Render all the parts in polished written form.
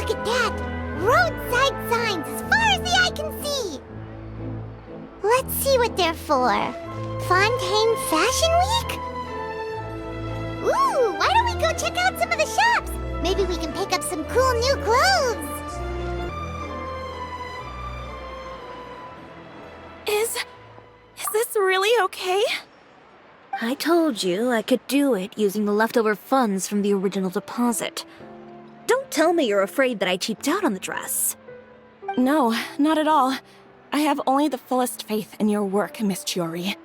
Look at that! Roadside signs as far as the eye can see! Let's see what they're for. Fontaine Fashion Week? Ooh, why don't we go check out some of the shops? Maybe we can pick up some cool new clothes. Is this really okay? I told you I could do it using the leftover funds from the original deposit. Don't tell me you're afraid that I cheaped out on the dress. No, not at all. I have only the fullest faith in your work, Miss Chiori.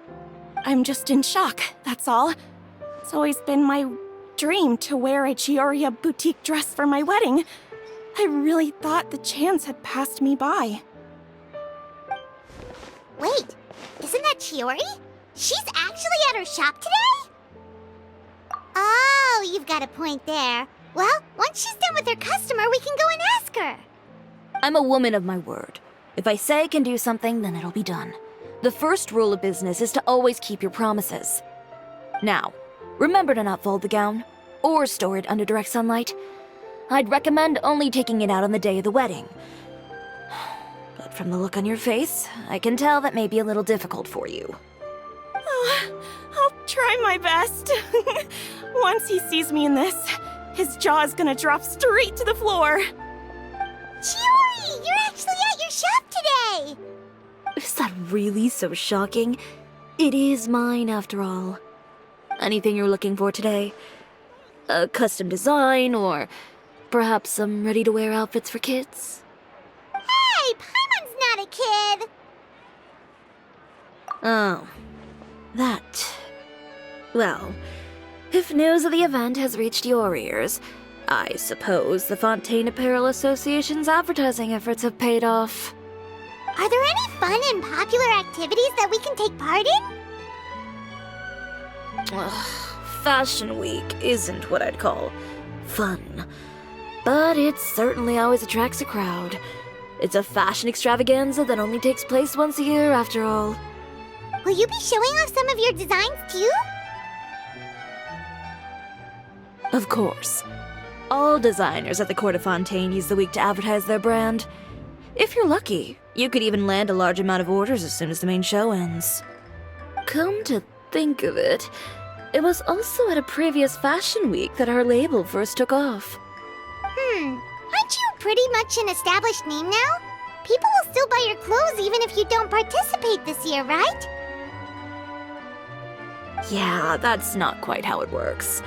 I'm just in shock, that's all. It's always been my dream to wear a Cisoria boutique dress for my wedding. I really thought the chance had passed me by. Wait, isn't that Chiori? She's actually at her shop today? Oh, you've got a point there. Well, once she's done with her customer, we can go and ask her. I'm a woman of my word. If I say I can do something, then it'll be done. The first rule of business is to always keep your promises. Now, remember to not fold the gown, or store it under direct sunlight. I'd recommend only taking it out on the day of the wedding. But from the look on your face, I can tell that may be a little difficult for you. Oh, I'll try my best. Once he sees me in this, his jaw's gonna drop straight to the floor. Chiori, you're actually at your shop today! Is that really so shocking? It is mine, after all. Anything you're looking for today? A custom design, or perhaps some ready-to-wear outfits for kids? Hey, Paimon's not a kid! Oh, that. Well, if news of the event has reached your ears, I suppose the Fontaine Apparel Association's advertising efforts have paid off. Are there any fun and popular activities that we can take part in? Ugh, Fashion Week isn't what I'd call fun. But it certainly always attracts a crowd. It's a fashion extravaganza that only takes place once a year, after all. Will you be showing off some of your designs, too? Of course. All designers at the Court of Fontaine use the week to advertise their brand. If you're lucky, you could even land a large amount of orders as soon as the main show ends. Come to think of it, it was also at a previous fashion week that our label first took off. Aren't you pretty much an established name now? People will still buy your clothes even if you don't participate this year, right? Yeah, that's not quite how it works.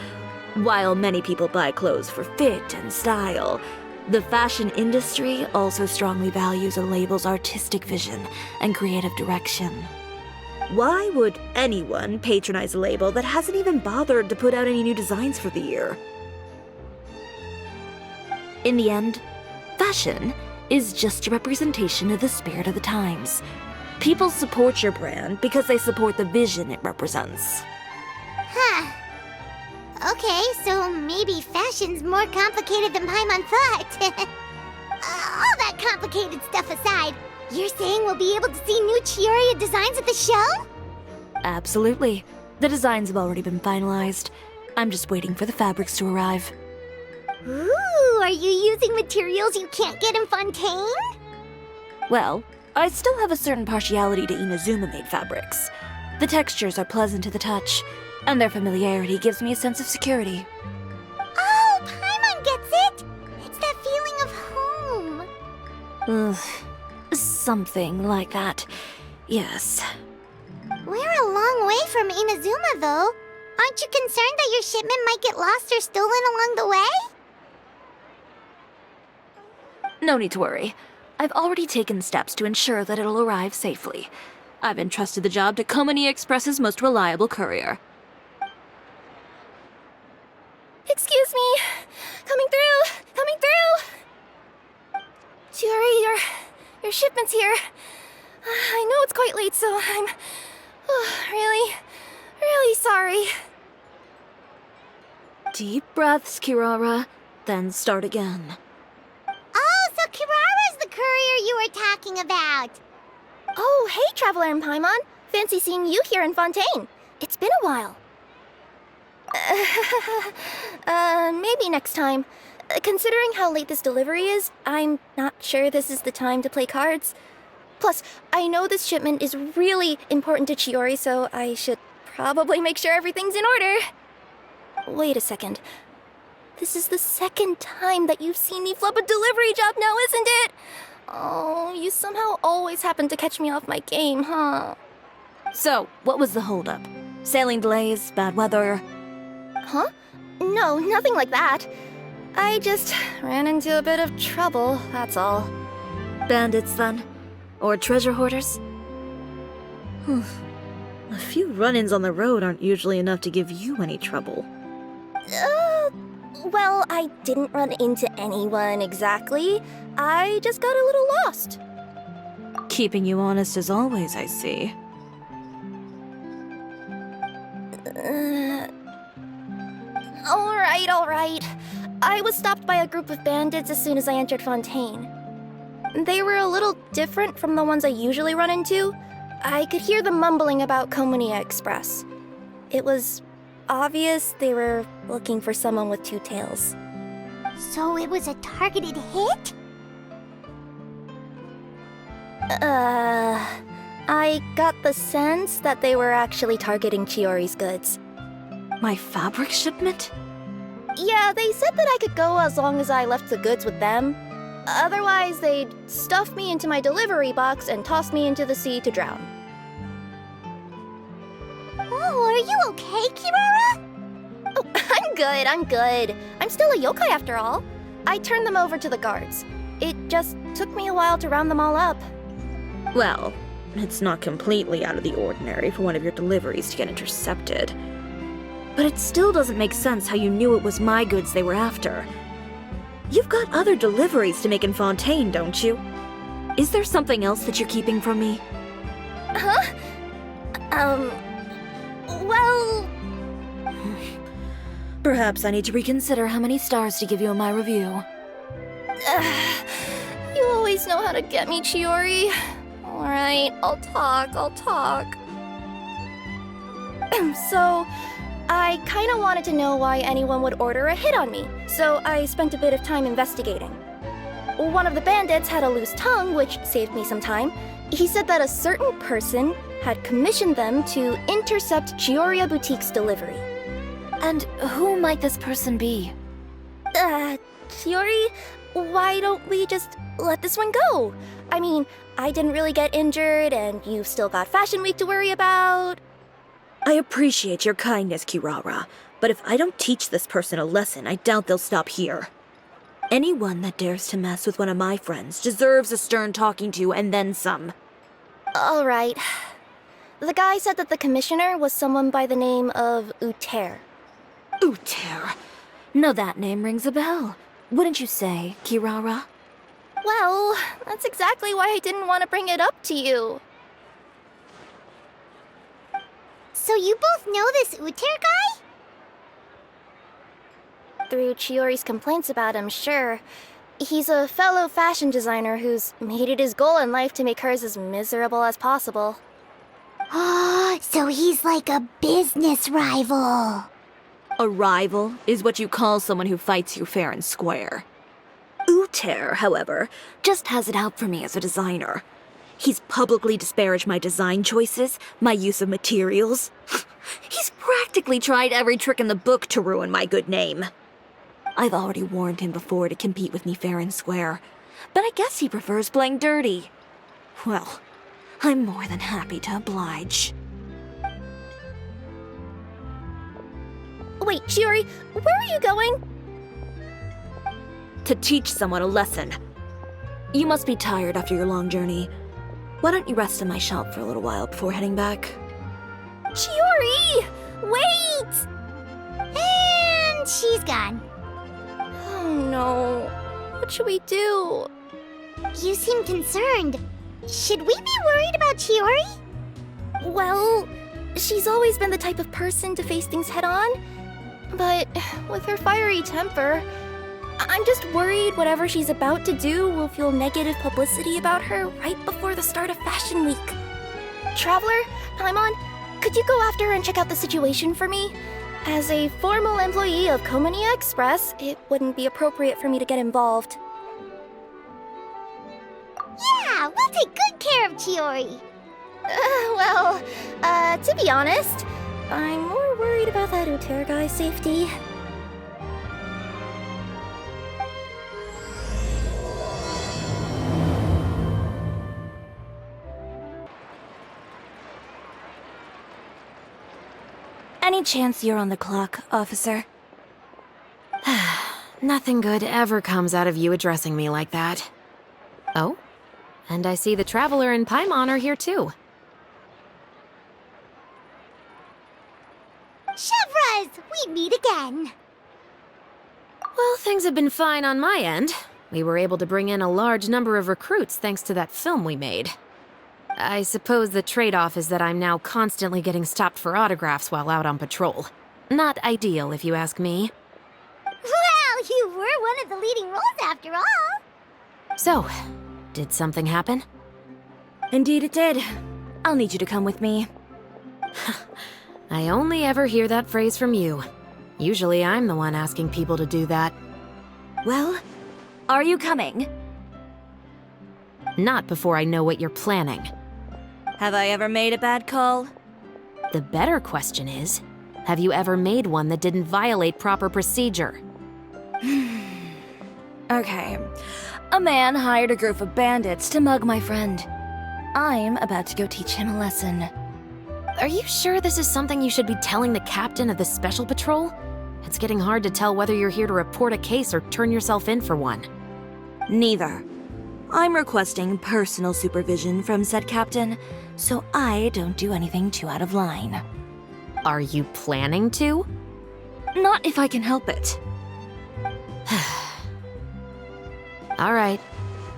While many people buy clothes for fit and style, the fashion industry also strongly values a label's artistic vision and creative direction. Why would anyone patronize a label that hasn't even bothered to put out any new designs for the year? In the end, fashion is just a representation of the spirit of the times. People support your brand because they support the vision it represents. Huh. Okay, so maybe fashion's more complicated than Paimon thought. All that complicated stuff aside, you're saying we'll be able to see new Chiori designs at the show? Absolutely. The designs have already been finalized. I'm just waiting for the fabrics to arrive. Ooh, are you using materials you can't get in Fontaine? Well, I still have a certain partiality to Inazuma-made fabrics. The textures are pleasant to the touch, and their familiarity gives me a sense of security. Oh, Paimon gets it! It's that feeling of home. Ugh, something like that. Yes. We're a long way from Inazuma, though. Aren't you concerned that your shipment might get lost or stolen along the way? No need to worry. I've already taken steps to ensure that it'll arrive safely. I've entrusted the job to Komani Express's most reliable courier. Excuse me! Coming through! Coming through! Chiori, your shipment's here. I know it's quite late, so I'm really sorry. Deep breaths, Kirara, then start again. Oh, so Kirara's the courier you were talking about. Oh, hey, Traveler in Paimon. Fancy seeing you here in Fontaine. It's been a while. Maybe next time. Considering how late this delivery is, I'm not sure this is the time to play cards. Plus, I know this shipment is really important to Chiori, so I should probably make sure everything's in order. Wait a second. This is the second time that you've seen me flub a delivery job now, isn't it? Oh, you somehow always happen to catch me off my game, huh? So, what was the holdup? Sailing delays, bad weather? Huh? No, nothing like that. I just ran into a bit of trouble, that's all. Bandits, then? Or treasure hoarders? A few run-ins on the road aren't usually enough to give you any trouble. Well, I didn't run into anyone exactly. I just got a little lost. Keeping you honest as always, I see. All right. I was stopped by a group of bandits as soon as I entered Fontaine. They were a little different from the ones I usually run into. I could hear them mumbling about Komunia Express. It was obvious they were looking for someone with two tails. So it was a targeted hit? I got the sense that they were actually targeting Chiori's goods. My fabric shipment? Yeah, they said that I could go as long as I left the goods with them. Otherwise, they'd stuff me into my delivery box and toss me into the sea to drown. Oh, are you okay, Kirara? Oh, I'm good. I'm still a yokai after all. I turned them over to the guards. It just took me a while to round them all up. Well, it's not completely out of the ordinary for one of your deliveries to get intercepted. But it still doesn't make sense how you knew it was my goods they were after. You've got other deliveries to make in Fontaine, don't you? Is there something else that you're keeping from me? Huh? Well... Perhaps I need to reconsider how many stars to give you in my review. You always know how to get me, Chiori. Alright, I'll talk. So, I kinda wanted to know why anyone would order a hit on me, so I spent a bit of time investigating. One of the bandits had a loose tongue, which saved me some time. He said that a certain person had commissioned them to intercept Chioria Boutique's delivery. And who might this person be? Chiori, why don't we just let this one go? I mean, I didn't really get injured, and you've still got Fashion Week to worry about. I appreciate your kindness, Kirara, but if I don't teach this person a lesson, I doubt they'll stop here. Anyone that dares to mess with one of my friends deserves a stern talking to and then some. Alright. The guy said that the commissioner was someone by the name of Uter. Uter. Now that name rings a bell. Wouldn't you say, Kirara? Well, that's exactly why I didn't want to bring it up to you. So you both know this Uter guy? Through Chiori's complaints about him, sure. He's a fellow fashion designer who's made it his goal in life to make hers as miserable as possible. Oh, so he's like a business rival. A rival is what you call someone who fights you fair and square. Uter, however, just has it out for me as a designer. He's publicly disparaged my design choices, my use of materials. He's practically tried every trick in the book to ruin my good name. I've already warned him before to compete with me fair and square, but I guess he prefers playing dirty. Well, I'm more than happy to oblige. Wait, Chiori, where are you going? To teach someone a lesson. You must be tired after your long journey. Why don't you rest in my shop for a little while before heading back? Chiori! Wait! And she's gone. Oh no. What should we do? You seem concerned. Should we be worried about Chiori? Well, she's always been the type of person to face things head on. But with her fiery temper, I'm just worried whatever she's about to do will fuel negative publicity about her right before the start of Fashion Week. Traveler, Paimon, could you go after her and check out the situation for me? As a formal employee of Komonia Express, it wouldn't be appropriate for me to get involved. Yeah, we'll take good care of Chiori. To be honest, I'm more worried about that Uter guy's safety. Any chance you're on the clock, officer? Nothing good ever comes out of you addressing me like that. Oh, and I see the Traveler and Paimon are here too. Chevras, we meet again. Well, things have been fine on my end. We were able to bring in a large number of recruits thanks to that film we made. I suppose the trade-off is that I'm now constantly getting stopped for autographs while out on patrol. Not ideal, if you ask me. Well, you were one of the leading roles after all. So, did something happen? Indeed it did. I'll need you to come with me. I only ever hear that phrase from you. Usually I'm the one asking people to do that. Well, are you coming? Not before I know what you're planning. Have I ever made a bad call? The better question is, have you ever made one that didn't violate proper procedure? Okay. A man hired a group of bandits to mug my friend. I'm about to go teach him a lesson. Are you sure this is something you should be telling the captain of the Special Patrol? It's getting hard to tell whether you're here to report a case or turn yourself in for one. Neither. I'm requesting personal supervision from said captain, so I don't do anything too out of line. Are you planning to? Not if I can help it. All right.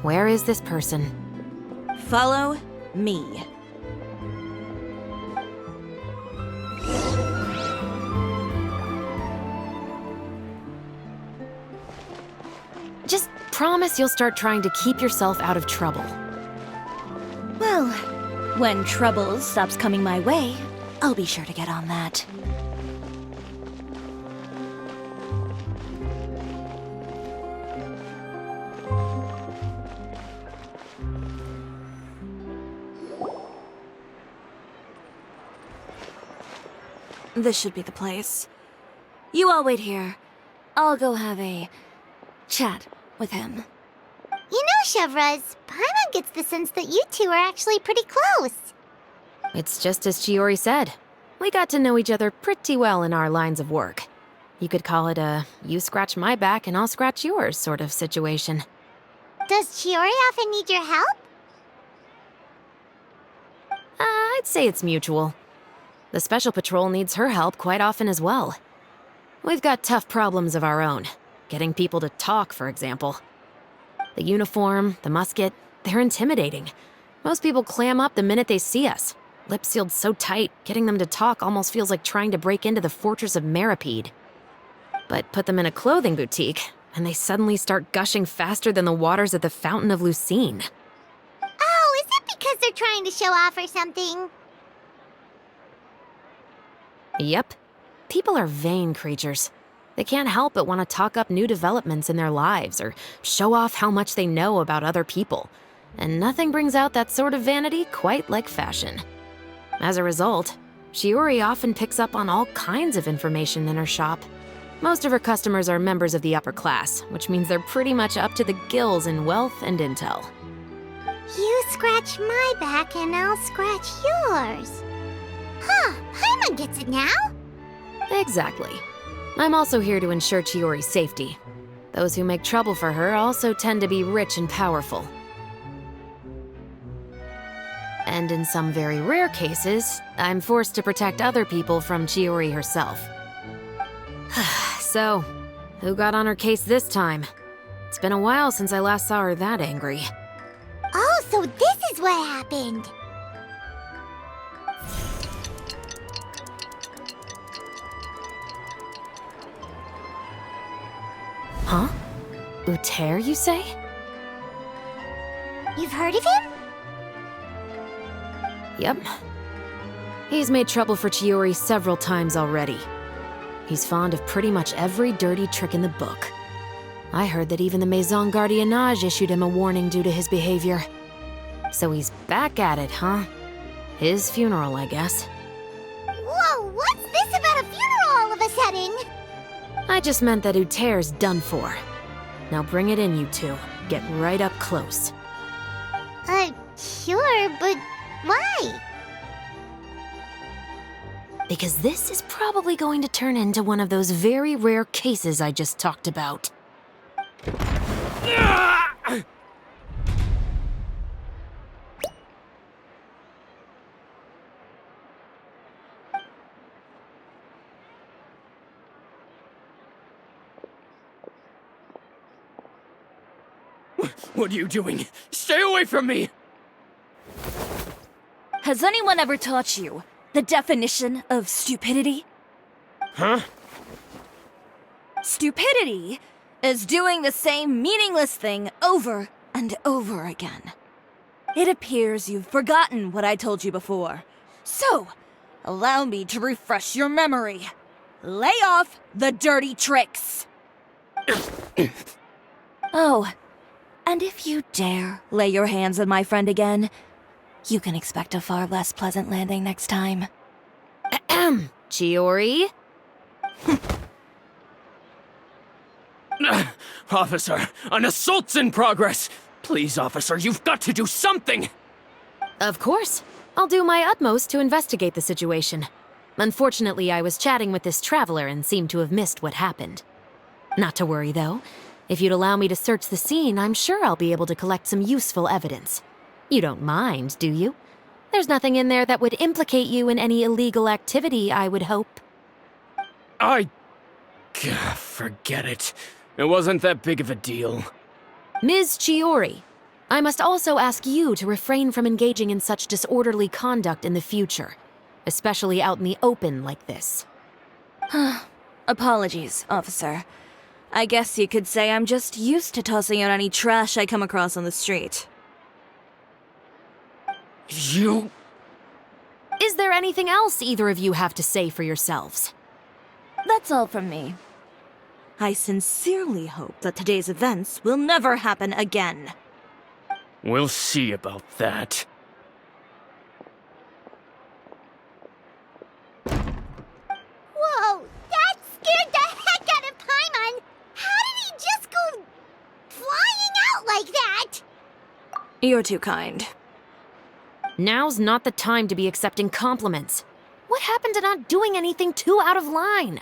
Where is this person? Follow me. Just promise you'll start trying to keep yourself out of trouble. Well, when trouble stops coming my way, I'll be sure to get on that. This should be the place. You all wait here. I'll go have a chat with him. You know, Chevras, Paimon gets the sense that you two are actually pretty close. It's just as Chiori said. We got to know each other pretty well in our lines of work. You could call it a you scratch my back and I'll scratch yours sort of situation. Does Chiori often need your help? I'd say it's mutual. The Special Patrol needs her help quite often as well. We've got tough problems of our own. Getting people to talk, for example. The uniform, the musket, they're intimidating. Most people clam up the minute they see us. Lips sealed so tight, getting them to talk almost feels like trying to break into the fortress of Meripede. But put them in a clothing boutique, and they suddenly start gushing faster than the waters at the Fountain of Lucine. Oh, is it because they're trying to show off or something? Yep. People are vain creatures. They can't help but want to talk up new developments in their lives or show off how much they know about other people. And nothing brings out that sort of vanity quite like fashion. As a result, Chiori often picks up on all kinds of information in her shop. Most of her customers are members of the upper class, which means they're pretty much up to the gills in wealth and intel. You scratch my back and I'll scratch yours. Huh, Paimon gets it now. Exactly. I'm also here to ensure Chiori's safety. Those who make trouble for her also tend to be rich and powerful. And in some very rare cases, I'm forced to protect other people from Chiori herself. So, who got on her case this time? It's been a while since I last saw her that angry. Oh, so this is what happened. Huh? Uter, you say? You've heard of him? Yep. He's made trouble for Chiori several times already. He's fond of pretty much every dirty trick in the book. I heard that even the Maison Gardiennage issued him a warning due to his behavior. So he's back at it, huh? His funeral, I guess. Whoa, what's this about a funeral all of a sudden? I just meant that Uter's done for. Now bring it in, you two. Get right up close. Sure, but why? Because this is probably going to turn into one of those very rare cases I just talked about. What are you doing? Stay away from me! Has anyone ever taught you the definition of stupidity? Huh? Stupidity is doing the same meaningless thing over and over again. It appears you've forgotten what I told you before. So, allow me to refresh your memory. Lay off the dirty tricks! Oh, and if you dare lay your hands on my friend again, you can expect a far less pleasant landing next time. Ahem. Chiori? Officer, an assault's in progress! Please, officer, you've got to do something! Of course. I'll do my utmost to investigate the situation. Unfortunately, I was chatting with this traveler and seemed to have missed what happened. Not to worry, though. If you'd allow me to search the scene, I'm sure I'll be able to collect some useful evidence. You don't mind, do you? There's nothing in there that would implicate you in any illegal activity, I would hope. Forget it. It wasn't that big of a deal. Ms. Chiori, I must also ask you to refrain from engaging in such disorderly conduct in the future, especially out in the open like this. Apologies, officer. I guess you could say I'm just used to tossing out any trash I come across on the street. You... Is there anything else either of you have to say for yourselves? That's all from me. I sincerely hope that today's events will never happen again. We'll see about that. Whoa, that scared the heck out of Paimon! How did he just go flying out like that? You're too kind. Now's not the time to be accepting compliments. What happened to not doing anything too out of line?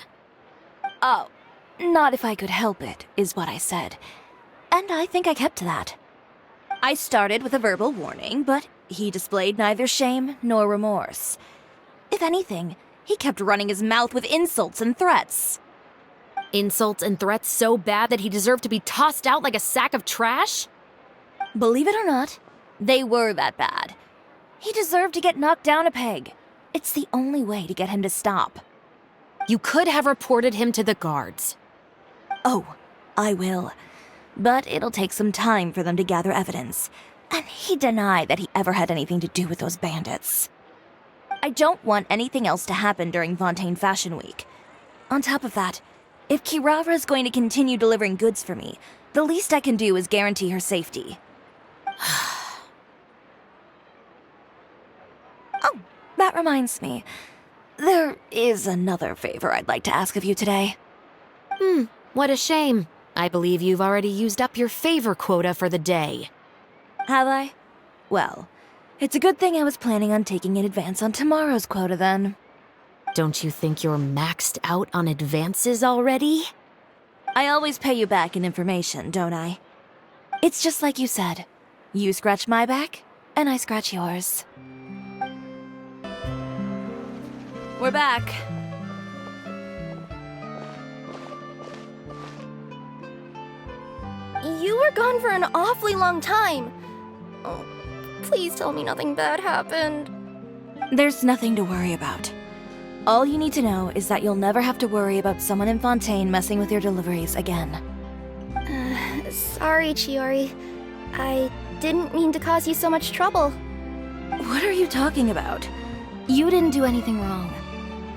Oh, not if I could help it, is what I said. And I think I kept to that. I started with a verbal warning, but he displayed neither shame nor remorse. If anything, he kept running his mouth with insults and threats. Insults and threats so bad that he deserved to be tossed out like a sack of trash? Believe it or not, they were that bad. He deserved to get knocked down a peg. It's the only way to get him to stop. You could have reported him to the guards. Oh, I will. But it'll take some time for them to gather evidence. And he denied that he ever had anything to do with those bandits. I don't want anything else to happen during Fontaine Fashion Week. On top of that, if Kirara is going to continue delivering goods for me, the least I can do is guarantee her safety. Oh, that reminds me. There is another favor I'd like to ask of you today. What a shame. I believe you've already used up your favor quota for the day. Have I? Well, it's a good thing I was planning on taking an advance on tomorrow's quota then. Don't you think you're maxed out on advances already? I always pay you back in information, don't I? It's just like you said. You scratch my back, and I scratch yours. We're back. You were gone for an awfully long time. Oh, please tell me nothing bad happened. There's nothing to worry about. All you need to know is that you'll never have to worry about someone in Fontaine messing with your deliveries again. Sorry, Chiori. I didn't mean to cause you so much trouble. What are you talking about? You didn't do anything wrong.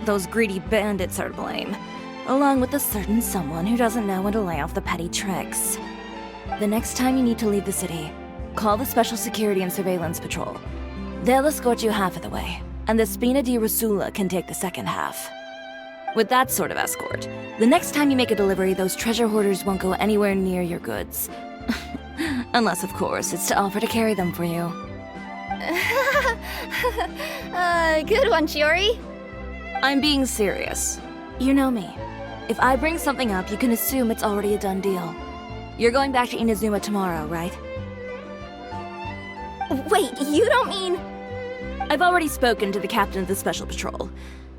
Those greedy bandits are to blame. along with a certain someone who doesn't know when to lay off the petty tricks. The next time you need to leave the city, call the Special Security and Surveillance Patrol. They'll escort you half of the way, and the Spina di Rosula can take the second half. With that sort of escort, the next time you make a delivery, those treasure hoarders won't go anywhere near your goods. Unless, of course, it's to offer to carry them for you. Good one, Chiori. I'm being serious. You know me. If I bring something up, you can assume it's already a done deal. You're going back to Inazuma tomorrow, right? Wait, you don't mean... I've already spoken to the captain of the Special Patrol.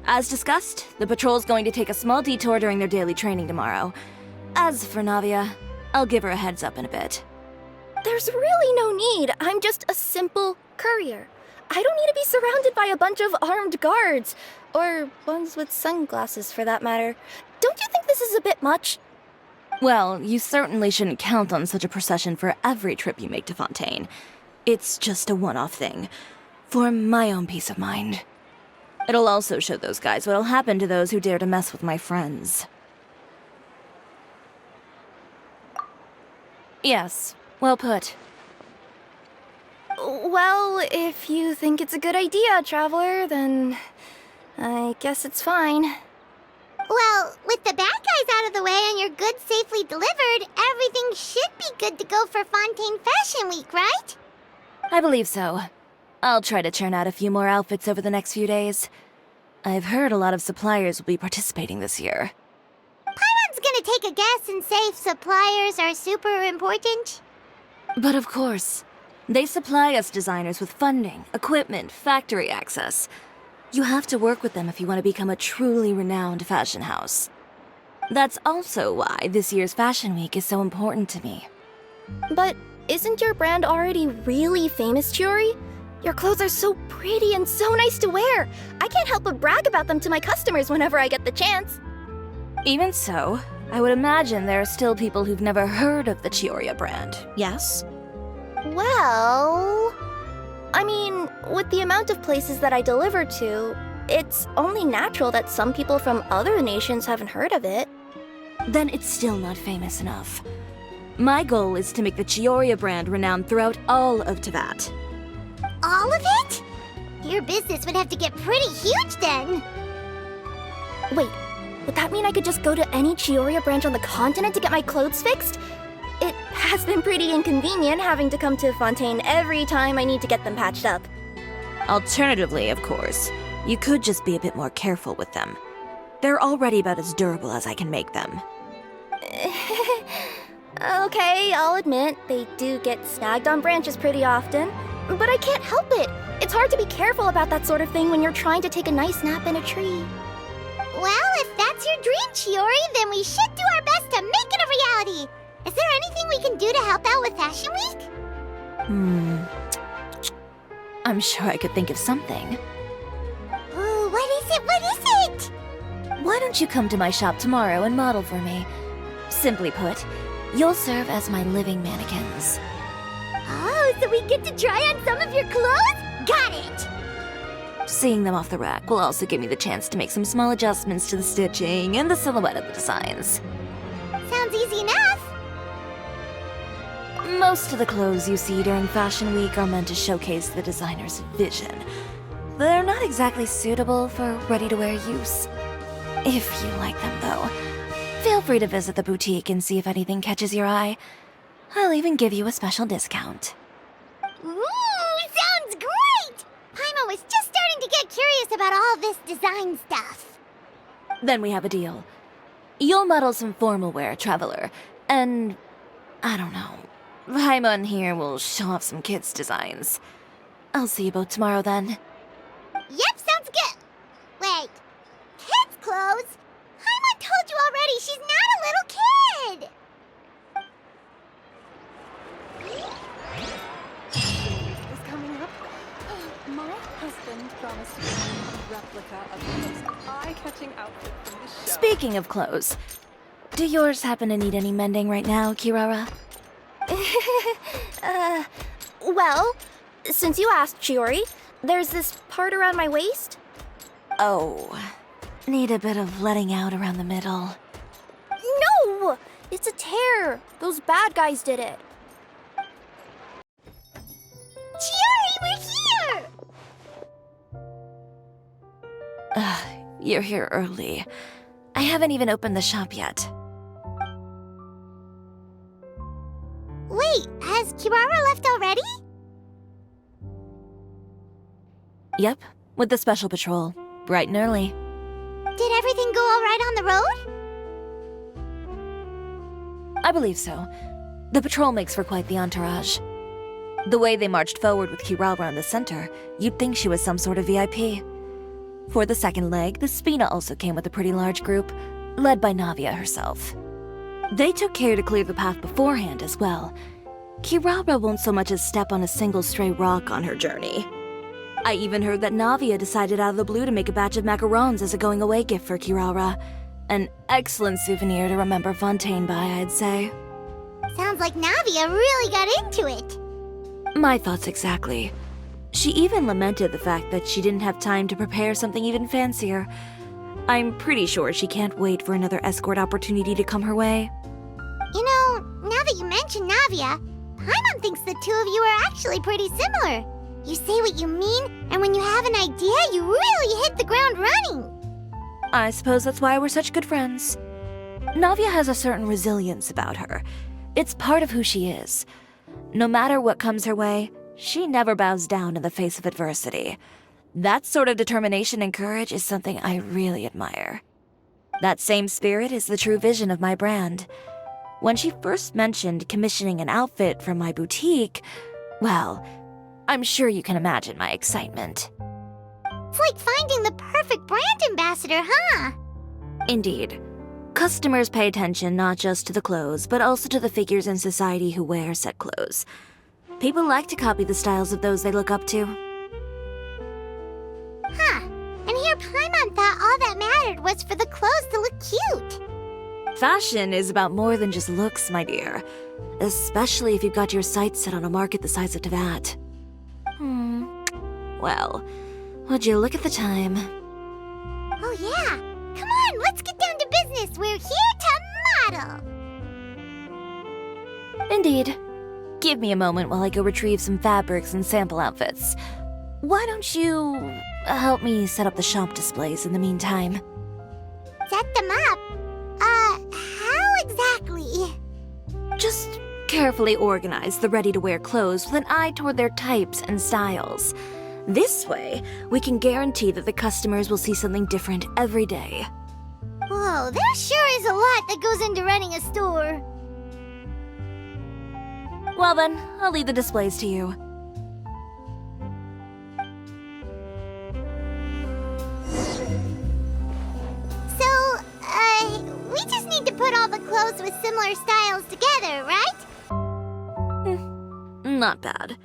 As discussed, the patrol's going to take a small detour during their daily training tomorrow. As for Navia, I'll give her a heads up in a bit. There's really no need. I'm just a simple courier. I don't need to be surrounded by a bunch of armed guards. Or ones with sunglasses, for that matter. Don't you think this is a bit much? Well, you certainly shouldn't count on such a procession for every trip you make to Fontaine. It's just a one-off thing. For my own peace of mind. It'll also show those guys what'll happen to those who dare to mess with my friends. Yes, well put. Well, if you think it's a good idea, Traveler, then I guess it's fine. Well, with the bad guys out of the way and your goods safely delivered, everything should be good to go for Fontaine Fashion Week, right? I believe so. I'll try to churn out a few more outfits over the next few days. I've heard a lot of suppliers will be participating this year. Paimon's gonna take a guess and say suppliers are super important. But of course, they supply us designers with funding, equipment, factory access. You have to work with them if you want to become a truly renowned fashion house. That's also why this year's Fashion Week is so important to me. But isn't your brand already really famous, Chiori? Your clothes are so pretty and so nice to wear. I can't help but brag about them to my customers whenever I get the chance. Even so, I would imagine there are still people who've never heard of the Chioria brand, yes? Well... I mean, with the amount of places that I deliver to, it's only natural that some people from other nations haven't heard of it. Then it's still not famous enough. My goal is to make the Chioria brand renowned throughout all of Teyvat. All of it? Your business would have to get pretty huge then. Wait, would that mean I could just go to any Chioria branch on the continent to get my clothes fixed? It has been pretty inconvenient having to come to Fontaine every time I need to get them patched up. Alternatively, of course, you could just be a bit more careful with them. They're already about as durable as I can make them. Okay, I'll admit, they do get snagged on branches pretty often, but I can't help it. It's hard to be careful about that sort of thing when you're trying to take a nice nap in a tree. Well, if that's your dream, Chiori, then we should do our best to make it a reality. Is there anything we can do to help out with Fashion Week? I'm sure I could think of something. Ooh, what is it? What is it? Why don't you come to my shop tomorrow and model for me? Simply put, you'll serve as my living mannequins. Oh, so we get to try on some of your clothes? Got it! Seeing them off the rack will also give me the chance to make some small adjustments to the stitching and the silhouette of the designs. Sounds easy enough. Most of the clothes you see during Fashion Week are meant to showcase the designer's vision. They're not exactly suitable for ready-to-wear use. If you like them, though, feel free to visit the boutique and see if anything catches your eye. I'll even give you a special discount. Ooh, sounds great! Paimon was just starting to get curious about all this design stuff. Then we have a deal. You'll model some formal wear, Traveler, and... I don't know. Paimon here will show off some kids' designs. I'll see you both tomorrow then. Yep, sounds good. Wait, kids' clothes? Paimon told you already she's not a little kid! Is coming up. My husband promised me a replica of the most eye-catching outfit from the show. Speaking of clothes, do yours happen to need any mending right now, Kirara? Well, since you asked, Chiori, there's this part around my waist. Oh, Need a bit of letting out around the middle. No! It's a tear. Those bad guys did it. Chiori, we're here! You're here early. I haven't even opened the shop yet. Wait, has Kirara left already? Yep, with the special patrol. Bright and early. Did everything go all right on the road? I believe so. The patrol makes for quite the entourage. The way they marched forward with Kirara in the center, you'd think she was some sort of VIP. For the second leg, the Spina also came with a pretty large group, led by Navia herself. They took care to clear the path beforehand as well. Kirara won't so much as step on a single stray rock on her journey. I even heard that Navia decided out of the blue to make a batch of macarons as a going-away gift for Kirara. An excellent souvenir to remember Fontaine by, I'd say. Sounds like Navia really got into it. My thoughts exactly. She even lamented the fact that she didn't have time to prepare something even fancier. I'm pretty sure she can't wait for another escort opportunity to come her way. You know, now that you mention Navia, Paimon thinks the two of you are actually pretty similar. You say what you mean, and when you have an idea, you really hit the ground running. I suppose that's why we're such good friends. Navia has a certain resilience about her. It's part of who she is. No matter what comes her way, she never bows down in the face of adversity. That sort of determination and courage is something I really admire. That same spirit is the true vision of my brand. When she first mentioned commissioning an outfit from my boutique, well, I'm sure you can imagine my excitement. It's like finding the perfect brand ambassador, huh? Indeed. Customers pay attention not just to the clothes, but also to the figures in society who wear said clothes. People like to copy the styles of those they look up to. Huh. And here Paimon thought all that mattered was for the clothes to look cute. Fashion is about more than just looks, my dear. Especially if you've got your sights set on a market the size of Teyvat. Well, would you look at the time? Oh yeah. Come on, let's get down to business. We're here to model. Indeed. Give me a moment while I go retrieve some fabrics and sample outfits. Why don't you help me set up the shop displays in the meantime? Set them up? How exactly? Just carefully organize the ready-to-wear clothes with an eye toward their types and styles. This way, we can guarantee that the customers will see something different every day. Whoa, there sure is a lot that goes into running a store. Well then, I'll leave the displays to you. So, we just need to put all the clothes with similar styles together, right? Not bad.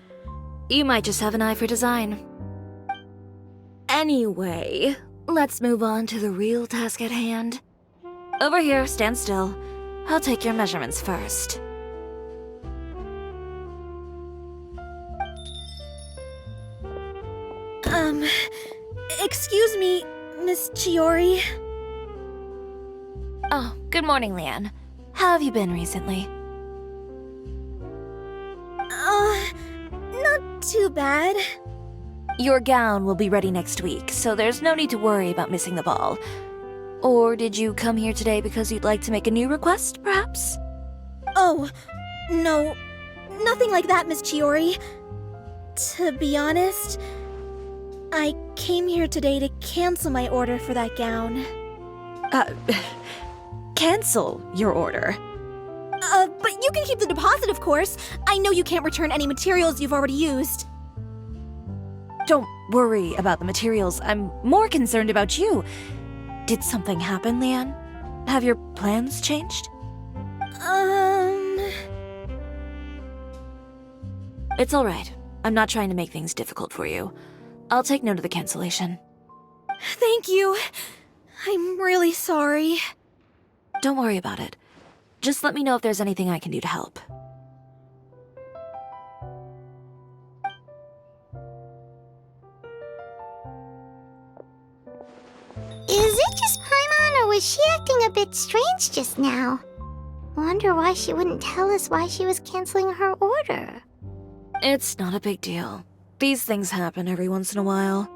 You might just have an eye for design. Anyway, let's move on to the real task at hand. Over here, stand still. I'll take your measurements first. Excuse me, Miss Chiori. Oh, good morning, Leanne. How have you been recently? Not too bad. Your gown will be ready next week, so there's no need to worry about missing the ball. Or did you come here today because you'd like to make a new request, perhaps? Oh, no. Nothing like that, Miss Chiori. To be honest, I came here today to cancel my order for that gown. Cancel your order. But you can keep the deposit, of course. I know you can't return any materials you've already used. Don't worry about the materials. I'm more concerned about you. Did something happen, Leanne? Have your plans changed? It's all right. I'm not trying to make things difficult for you. I'll take note of the cancellation. Thank you. I'm really sorry. Don't worry about it. Just let me know if there's anything I can do to help. Is just Paimon, or was she acting a bit strange just now? Wonder why she wouldn't tell us why she was canceling her order. It's not a big deal. These things happen every once in a while.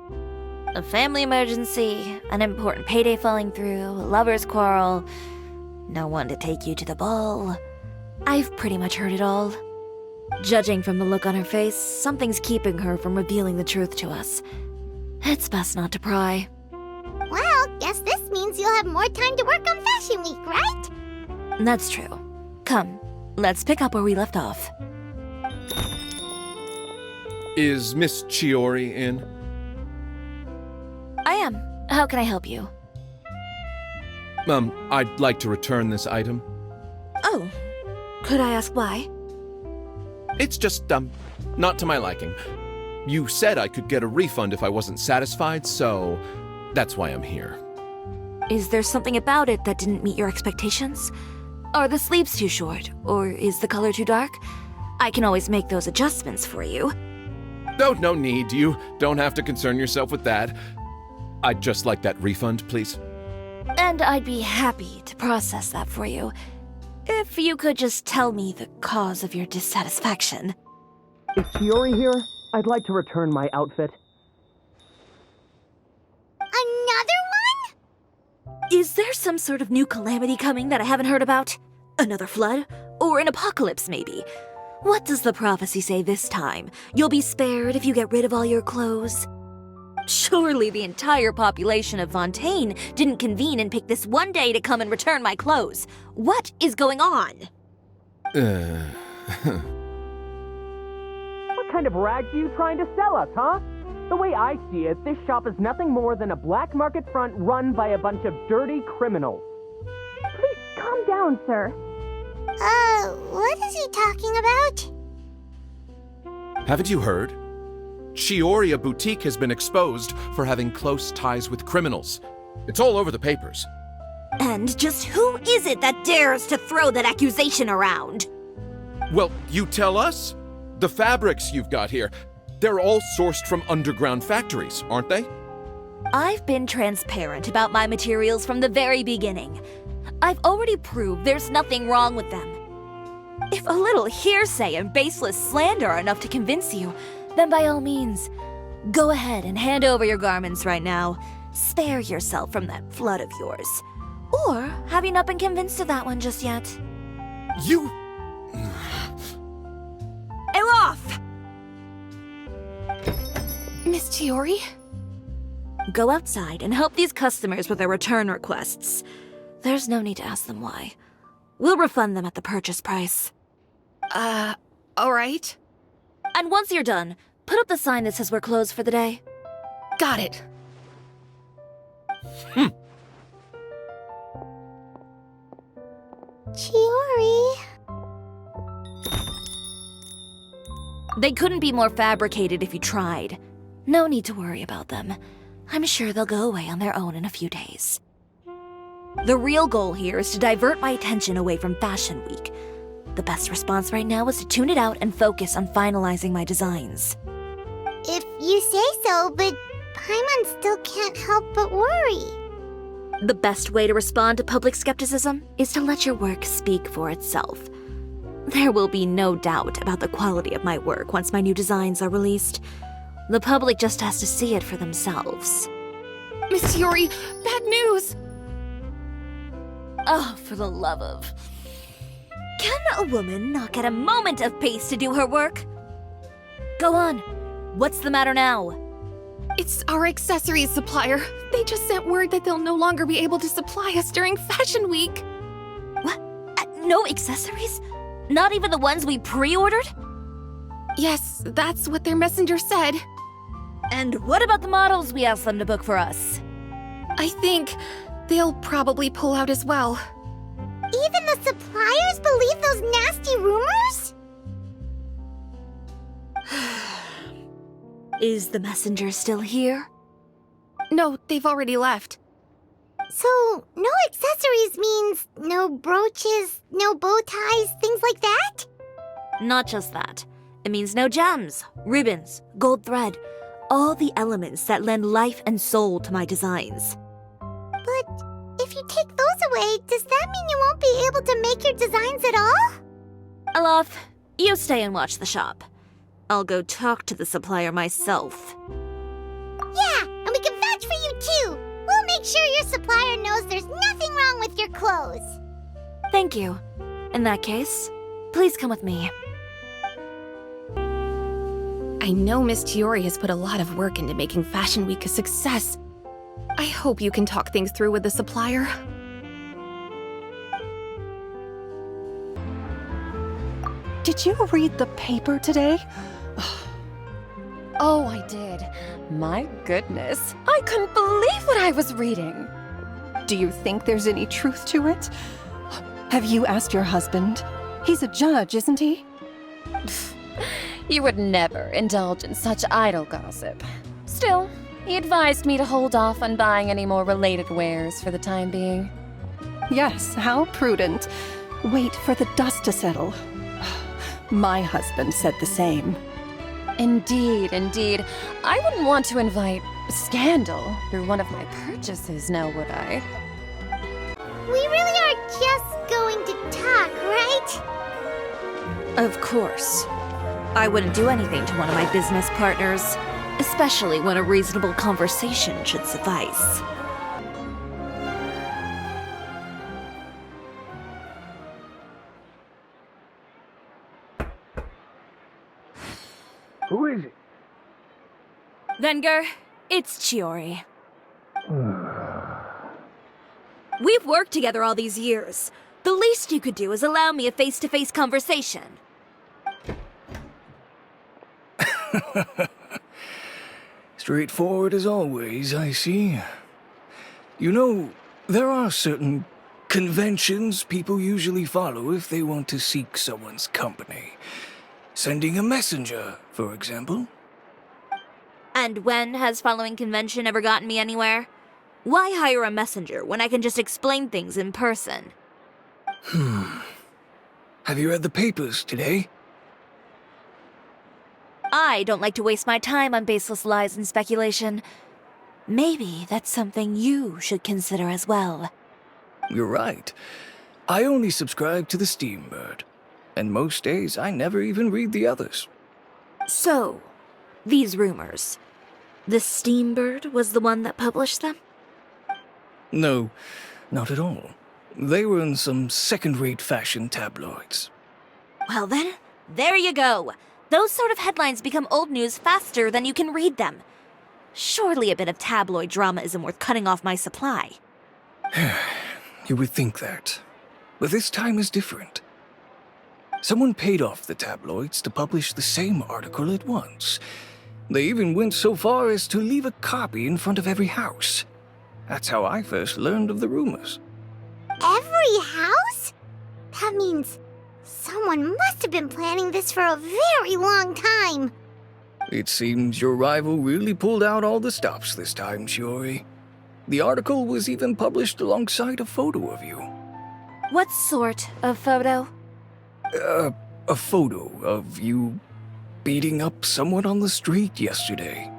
A family emergency, an important payday falling through, a lover's quarrel, no one to take you to the ball. I've pretty much heard it all. Judging from the look on her face, something's keeping her from revealing the truth to us. It's best not to pry. Well, guess this means you'll have more time to work on Fashion Week, right? That's true. Come, let's pick up where we left off. Is Miss Chiori in? I am. How can I help you? I'd like to return this item. Oh, could I ask why? It's just, not to my liking. You said I could get a refund if I wasn't satisfied, so that's why I'm here. Is there something about it that didn't meet your expectations? Are the sleeves too short, or is the color too dark? I can always make those adjustments for you. No need. You don't have to concern yourself with that. I'd just like that refund, please. And I'd be happy to process that for you, if you could just tell me the cause of your dissatisfaction. Is Chiori here? I'd like to return my outfit. Another one? Is there some sort of new calamity coming that I haven't heard about? Another flood? Or an apocalypse, maybe? What does the prophecy say this time? You'll be spared if you get rid of all your clothes? Surely the entire population of Fontaine didn't convene and pick this one day to come and return my clothes. What is going on? What kind of rags are you trying to sell us, huh? The way I see it, this shop is nothing more than a black market front run by a bunch of dirty criminals. Please calm down, sir. What is he talking about? Haven't you heard? Chiori Boutique has been exposed for having close ties with criminals. It's all over the papers. And just who is it that dares to throw that accusation around? Well, you tell us. The fabrics you've got here, they're all sourced from underground factories, aren't they? I've been transparent about my materials from the very beginning. I've already proved there's nothing wrong with them. If a little hearsay and baseless slander are enough to convince you, then by all means, go ahead and hand over your garments right now. Spare yourself from that flood of yours. Or have you not been convinced of that one just yet? You... Elof! Miss Chiori? Go outside and help these customers with their return requests. There's no need to ask them why. We'll refund them at the purchase price. Alright. And once you're done, put up the sign that says we're closed for the day. Got it. Chiori. They couldn't be more fabricated if you tried. No need to worry about them. I'm sure they'll go away on their own in a few days. The real goal here is to divert my attention away from Fashion Week. The best response right now is to tune it out and focus on finalizing my designs. If you say so, but Paimon still can't help but worry. The best way to respond to public skepticism is to let your work speak for itself. There will be no doubt about the quality of my work once my new designs are released. The public just has to see it for themselves. Miss Chiori, bad news! Oh, for the love of... Can a woman not get a moment of peace to do her work? Go on. What's the matter now? It's our accessories supplier. They just sent word that they'll no longer be able to supply us during Fashion Week. What? No accessories? Not even the ones we pre-ordered? Yes, that's what their messenger said. And what about the models we asked them to book for us? I think they'll probably pull out as well. Even the suppliers believe those nasty rumors? Is the messenger still here? No, they've already left. So, no accessories means no brooches, no bow ties, things like that? Not just that. It means no gems, ribbons, gold thread, all the elements that lend life and soul to my designs. But Wait, does that mean you won't be able to make your designs at all? Olaf, you stay and watch the shop. I'll go talk to the supplier myself. Yeah, and we can vouch for you too. We'll make sure your supplier knows there's nothing wrong with your clothes. Thank you. In that case, please come with me. I know Miss Chiori has put a lot of work into making Fashion Week a success. I hope you can talk things through with the supplier. Did you read the paper today? Oh, I did. My goodness. I couldn't believe what I was reading. Do you think there's any truth to it? Have you asked your husband? He's a judge, isn't he? You would never indulge in such idle gossip. Still, he advised me to hold off on buying any more related wares for the time being. Yes, how prudent. Wait for the dust to settle. My husband said the same. Indeed, indeed. I wouldn't want to invite scandal through one of my purchases, now would I? We really are just going to talk, right? Of course. I wouldn't do anything to one of my business partners, especially when a reasonable conversation should suffice. Who is it? Venger, it's Chiori. We've worked together all these years. The least you could do is allow me a face-to-face conversation. Straightforward as always, I see. You know, there are certain conventions people usually follow if they want to seek someone's company. Sending a messenger, for example. And when has following convention ever gotten me anywhere? Why hire a messenger when I can just explain things in person? Have you read the papers today? I don't like to waste my time on baseless lies and speculation. Maybe that's something you should consider as well. You're right. I only subscribe to the Steambird. And most days, I never even read the others. So, these rumors. The Steambird was the one that published them? No, not at all. They were in some second-rate fashion tabloids. Well then, there you go. Those sort of headlines become old news faster than you can read them. Surely a bit of tabloid drama isn't worth cutting off my supply. You would think that. But this time is different. Someone paid off the tabloids to publish the same article at once. They even went so far as to leave a copy in front of every house. That's how I first learned of the rumors. Every house? That means someone must have been planning this for a very long time. It seems your rival really pulled out all the stops this time, Chiori. The article was even published alongside a photo of you. What sort of photo? A photo of you beating up someone on the street yesterday.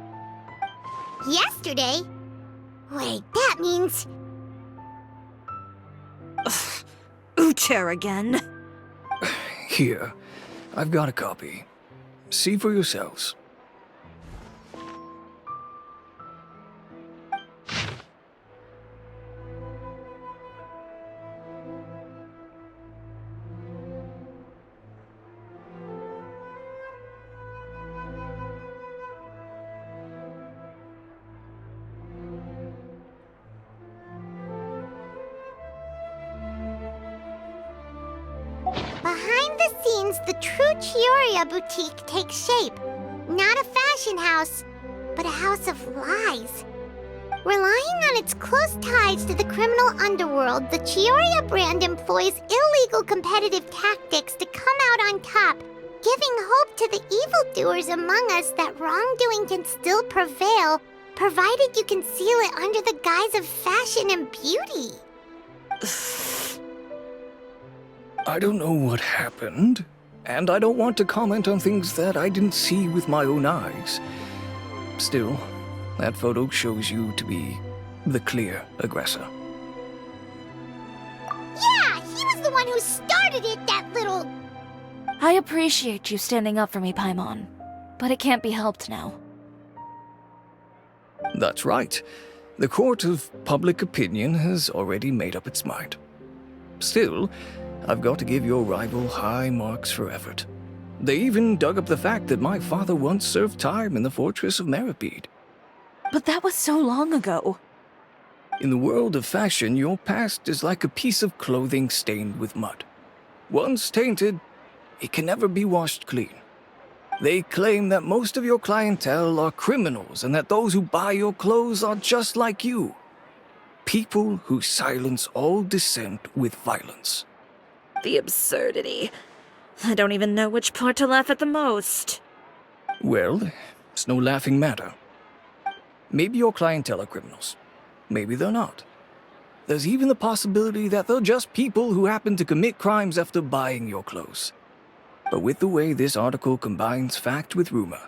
Yesterday? Wait, that means... Ucher again. Here, I've got a copy. See for yourselves. Behind the scenes, the true Chiori boutique takes shape. Not a fashion house, but a house of lies. Relying on its close ties to the criminal underworld, the Chiori brand employs illegal competitive tactics to come out on top, giving hope to the evildoers among us that wrongdoing can still prevail, provided you conceal it under the guise of fashion and beauty. I don't know what happened, and I don't want to comment on things that I didn't see with my own eyes. Still, that photo shows you to be the clear aggressor. started it, that little... I appreciate you standing up for me, Paimon, but it can't be helped now. That's right. The court of public opinion has already made up its mind. Still, I've got to give your rival high marks for effort. They even dug up the fact that my father once served time in the fortress of Meripede. But that was so long ago. In the world of fashion, your past is like a piece of clothing stained with mud. Once tainted, it can never be washed clean. They claim that most of your clientele are criminals and that those who buy your clothes are just like you. People who silence all dissent with violence. The absurdity. I don't even know which part to laugh at the most. Well, it's no laughing matter. Maybe your clientele are criminals. Maybe they're not. There's even the possibility that they're just people who happen to commit crimes after buying your clothes. But with the way this article combines fact with rumor,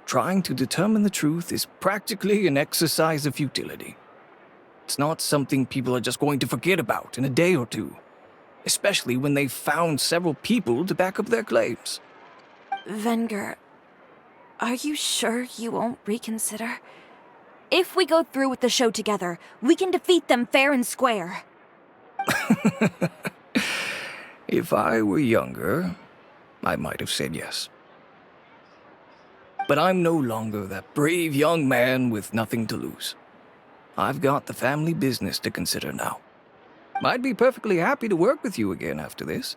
trying to determine the truth is practically an exercise of futility. It's not something people are just going to forget about in a day or two, especially when they've found several people to back up their claims. Venger, are you sure you won't reconsider? If we go through with the show together, we can defeat them fair and square. If I were younger, I might have said yes. But I'm no longer that brave young man with nothing to lose. I've got the family business to consider now. I'd be perfectly happy to work with you again after this,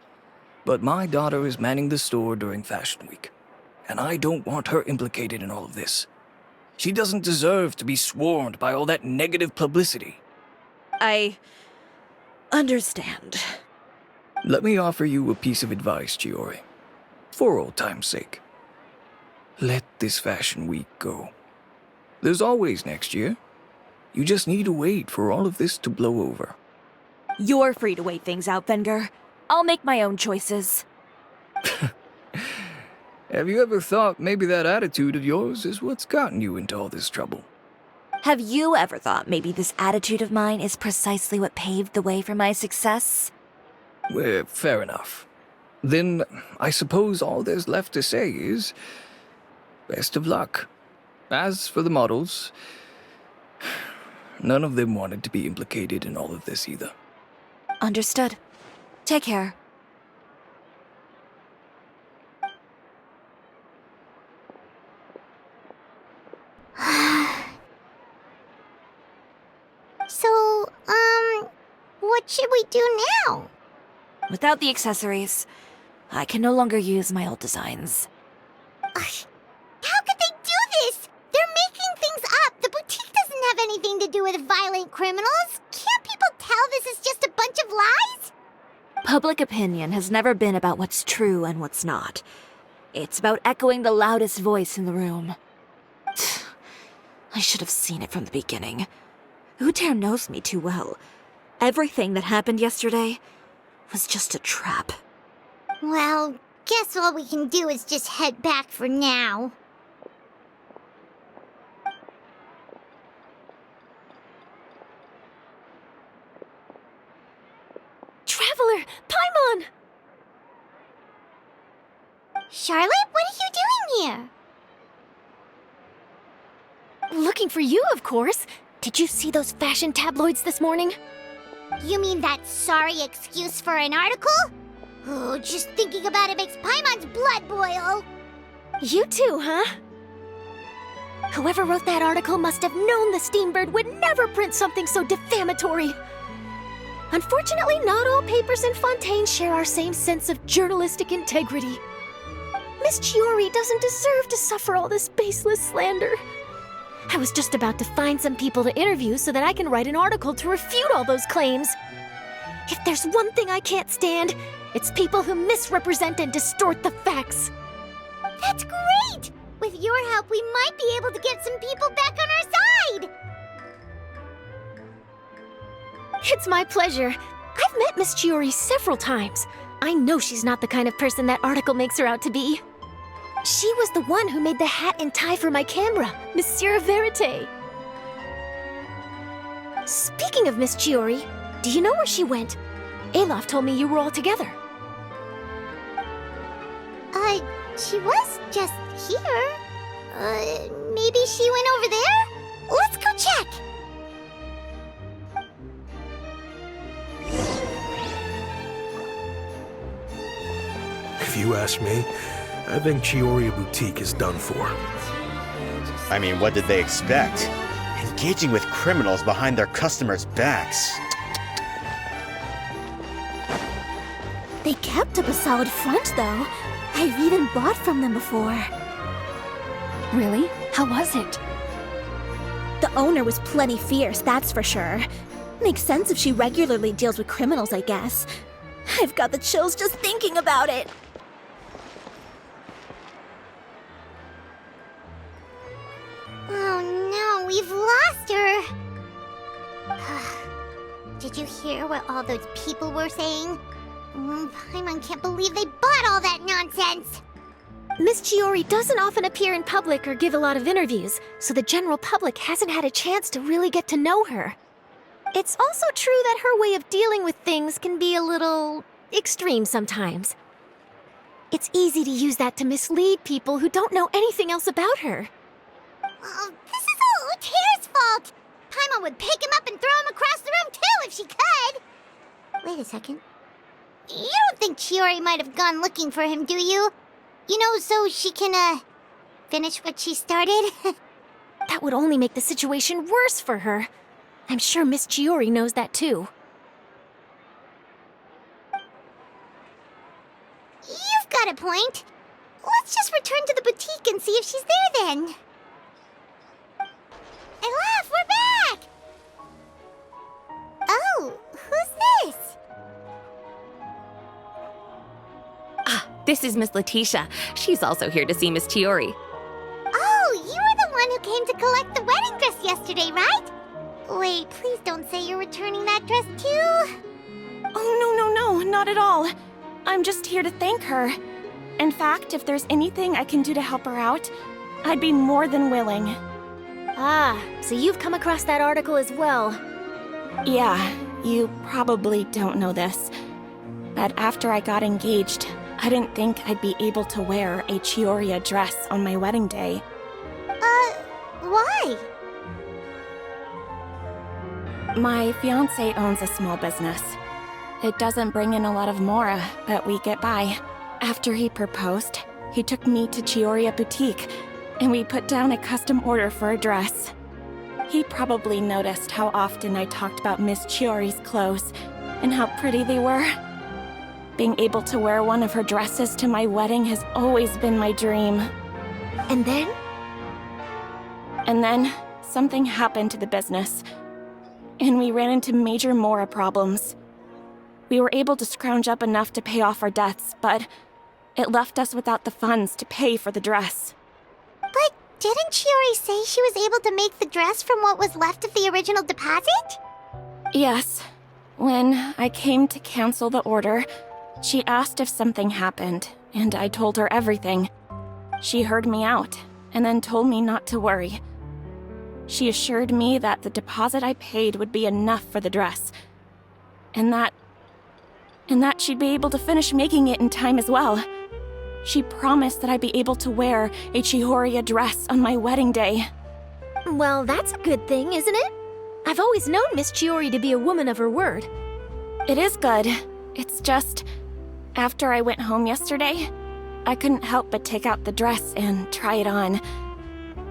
but my daughter is manning the store during Fashion Week, and I don't want her implicated in all of this. She doesn't deserve to be swarmed by all that negative publicity. I understand. Let me offer you a piece of advice, Chiori. For old time's sake. Let this Fashion Week go. There's always next year. You just need to wait for all of this to blow over. You're free to wait things out, Venger. I'll make my own choices. Have you ever thought maybe that attitude of yours is what's gotten you into all this trouble? Have you ever thought maybe this attitude of mine is precisely what paved the way for my success? Well, fair enough. Then I suppose all there's left to say is, best of luck. As for the models, none of them wanted to be implicated in all of this either. Understood. Take care. So, what should we do now? Without the accessories, I can no longer use my old designs. How could they do this? They're making things up. The boutique doesn't have anything to do with violent criminals. Can't people tell this is just a bunch of lies? Public opinion has never been about what's true and what's not. It's about echoing the loudest voice in the room. I should have seen it from the beginning. Uter knows me too well. Everything that happened yesterday was just a trap. Well, guess all we can do is just head back for now. Traveler! Paimon! Charlotte, what are you doing here? Looking for you, of course. Did you see those fashion tabloids this morning? You mean that sorry excuse for an article? Oh, just thinking about it makes Paimon's blood boil. You too, huh? Whoever wrote that article must have known the Steambird would never print something so defamatory. Unfortunately, not all papers in Fontaine share our same sense of journalistic integrity. Miss Chiori doesn't deserve to suffer all this baseless slander. I was just about to find some people to interview so that I can write an article to refute all those claims. If there's one thing I can't stand, it's people who misrepresent and distort the facts. That's great! With your help, we might be able to get some people back on our side! It's my pleasure. I've met Miss Chiori several times. I know she's not the kind of person that article makes her out to be. She was the one who made the hat and tie for my camera, Monsieur Verite. Speaking of Miss Chiori, do you know where she went? Olaf told me you were all together. she was just here. Maybe she went over there? Let's go check! If you ask me, I think Chiori Boutique is done for. I mean, what did they expect? Engaging with criminals behind their customers' backs. They kept up a solid front, though. I've even bought from them before. Really? How was it? The owner was plenty fierce, that's for sure. Makes sense if she regularly deals with criminals, I guess. I've got the chills just thinking about it. Oh no, we've lost her! Did you hear what all those people were saying? Paimon can't believe they bought all that nonsense! Miss Chiori doesn't often appear in public or give a lot of interviews, so the general public hasn't had a chance to really get to know her. It's also true that her way of dealing with things can be a little extreme sometimes. It's easy to use that to mislead people who don't know anything else about her. Oh, this is all Utear's fault! Paimon would pick him up and throw him across the room too if she could! Wait a second. You don't think Chiori might have gone looking for him, do you? You know, so she can, finish what she started? That would only make the situation worse for her. I'm sure Miss Chiori knows that too. You've got a point. Let's just return to the boutique and see if she's there then. Elaf, we're back! Oh, who's this? This is Miss Letitia. She's also here to see Miss Chiori. Oh, you were the one who came to collect the wedding dress yesterday, right? Wait, please don't say you're returning that dress too. Oh, no, not at all. I'm just here to thank her. In fact, if there's anything I can do to help her out, I'd be more than willing. Ah, so you've come across that article as well. Yeah, you probably don't know this, but after I got engaged, I didn't think I'd be able to wear a Chiori dress on my wedding day. Why? My fiancé owns a small business. It doesn't bring in a lot of mora, but we get by. After he proposed, he took me to Chiori Boutique, and we put down a custom order for a dress. He probably noticed how often I talked about Miss Chiori's clothes and how pretty they were. Being able to wear one of her dresses to my wedding has always been my dream. And then? And then, something happened to the business, and we ran into major mora problems. We were able to scrounge up enough to pay off our debts, but it left us without the funds to pay for the dress. But didn't Chiori say she was able to make the dress from what was left of the original deposit? Yes. When I came to cancel the order, she asked if something happened, and I told her everything. She heard me out, and then told me not to worry. She assured me that the deposit I paid would be enough for the dress, and that she'd be able to finish making it in time as well. She promised that I'd be able to wear a Chiori dress on my wedding day. Well, that's a good thing, isn't it? I've always known Miss Chiori to be a woman of her word. It is good. It's just, after I went home yesterday, I couldn't help but take out the dress and try it on.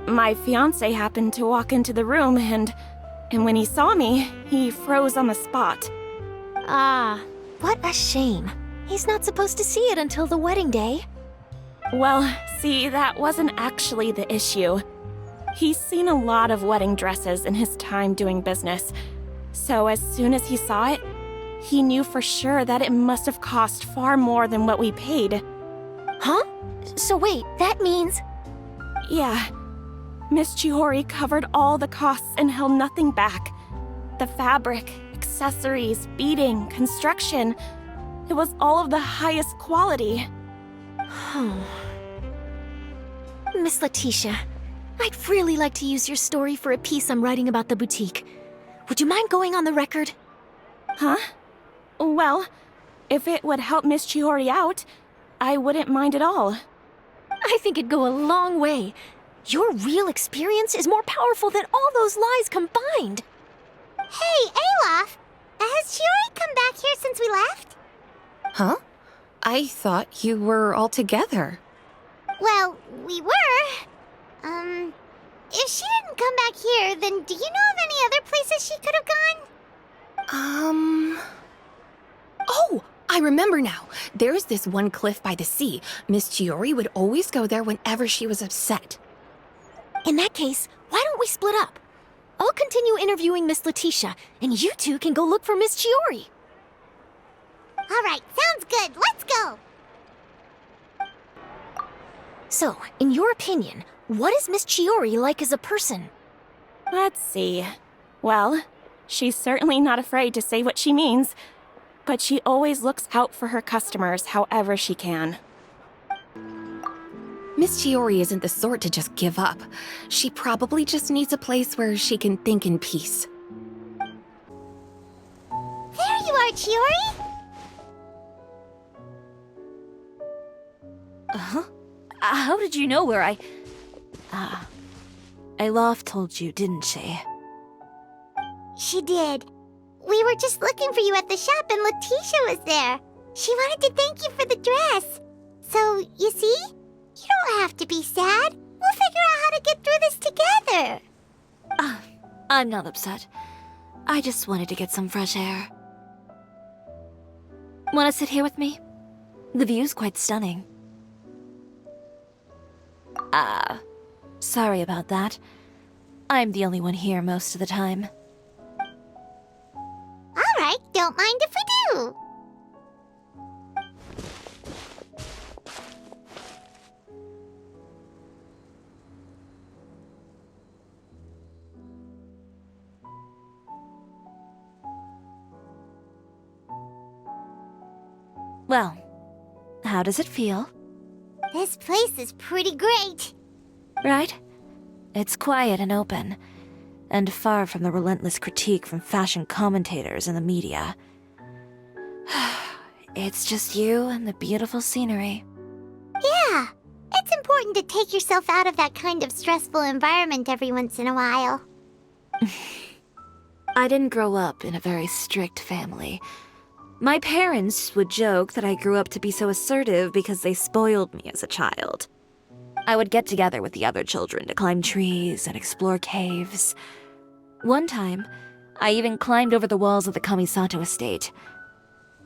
My fiancé happened to walk into the room and when he saw me, he froze on the spot. Ah, what a shame. He's not supposed to see it until the wedding day. Well, see, that wasn't actually the issue. He's seen a lot of wedding dresses in his time doing business, so as soon as he saw it, he knew for sure that it must have cost far more than what we paid. Huh? So wait, that means... Yeah. Miss Chiori covered all the costs and held nothing back. The fabric, accessories, beading, construction. It was all of the highest quality. Miss Letitia, I'd really like to use your story for a piece I'm writing about the boutique. Would you mind going on the record? Huh? Well, if it would help Miss Chiori out, I wouldn't mind at all. I think it'd go a long way. Your real experience is more powerful than all those lies combined. Hey, Olaf! Has Chiori come back here since we left? Huh? I thought you were all together. Well, we were. If she didn't come back here, then do you know of any other places she could have gone? Oh, I remember now. There's this one cliff by the sea. Miss Chiori would always go there whenever she was upset. In that case, why don't we split up? I'll continue interviewing Miss Letitia, and you two can go look for Miss Chiori. All right, sounds good. Let's go. So, in your opinion, what is Miss Chiori like as a person? Let's see. Well, she's certainly not afraid to say what she means, but she always looks out for her customers however she can. Miss Chiori isn't the sort to just give up. She probably just needs a place where she can think in peace. There you are, Chiori. Uh-huh. How did you know where Alof told you, didn't she? She did. We were just looking for you at the shop and Letitia was there. She wanted to thank you for the dress. So, you see? You don't have to be sad. We'll figure out how to get through this together. I'm not upset. I just wanted to get some fresh air. Want to sit here with me? The view's quite stunning. Sorry about that. I'm the only one here most of the time. All right, don't mind if we do. Well, how does it feel? This place is pretty great. Right? It's quiet and open, and far from the relentless critique from fashion commentators and the media. It's just you and the beautiful scenery. Yeah, it's important to take yourself out of that kind of stressful environment every once in a while. I didn't grow up in a very strict family. My parents would joke that I grew up to be so assertive because they spoiled me as a child. I would get together with the other children to climb trees and explore caves. One time, I even climbed over the walls of the Kamisato estate.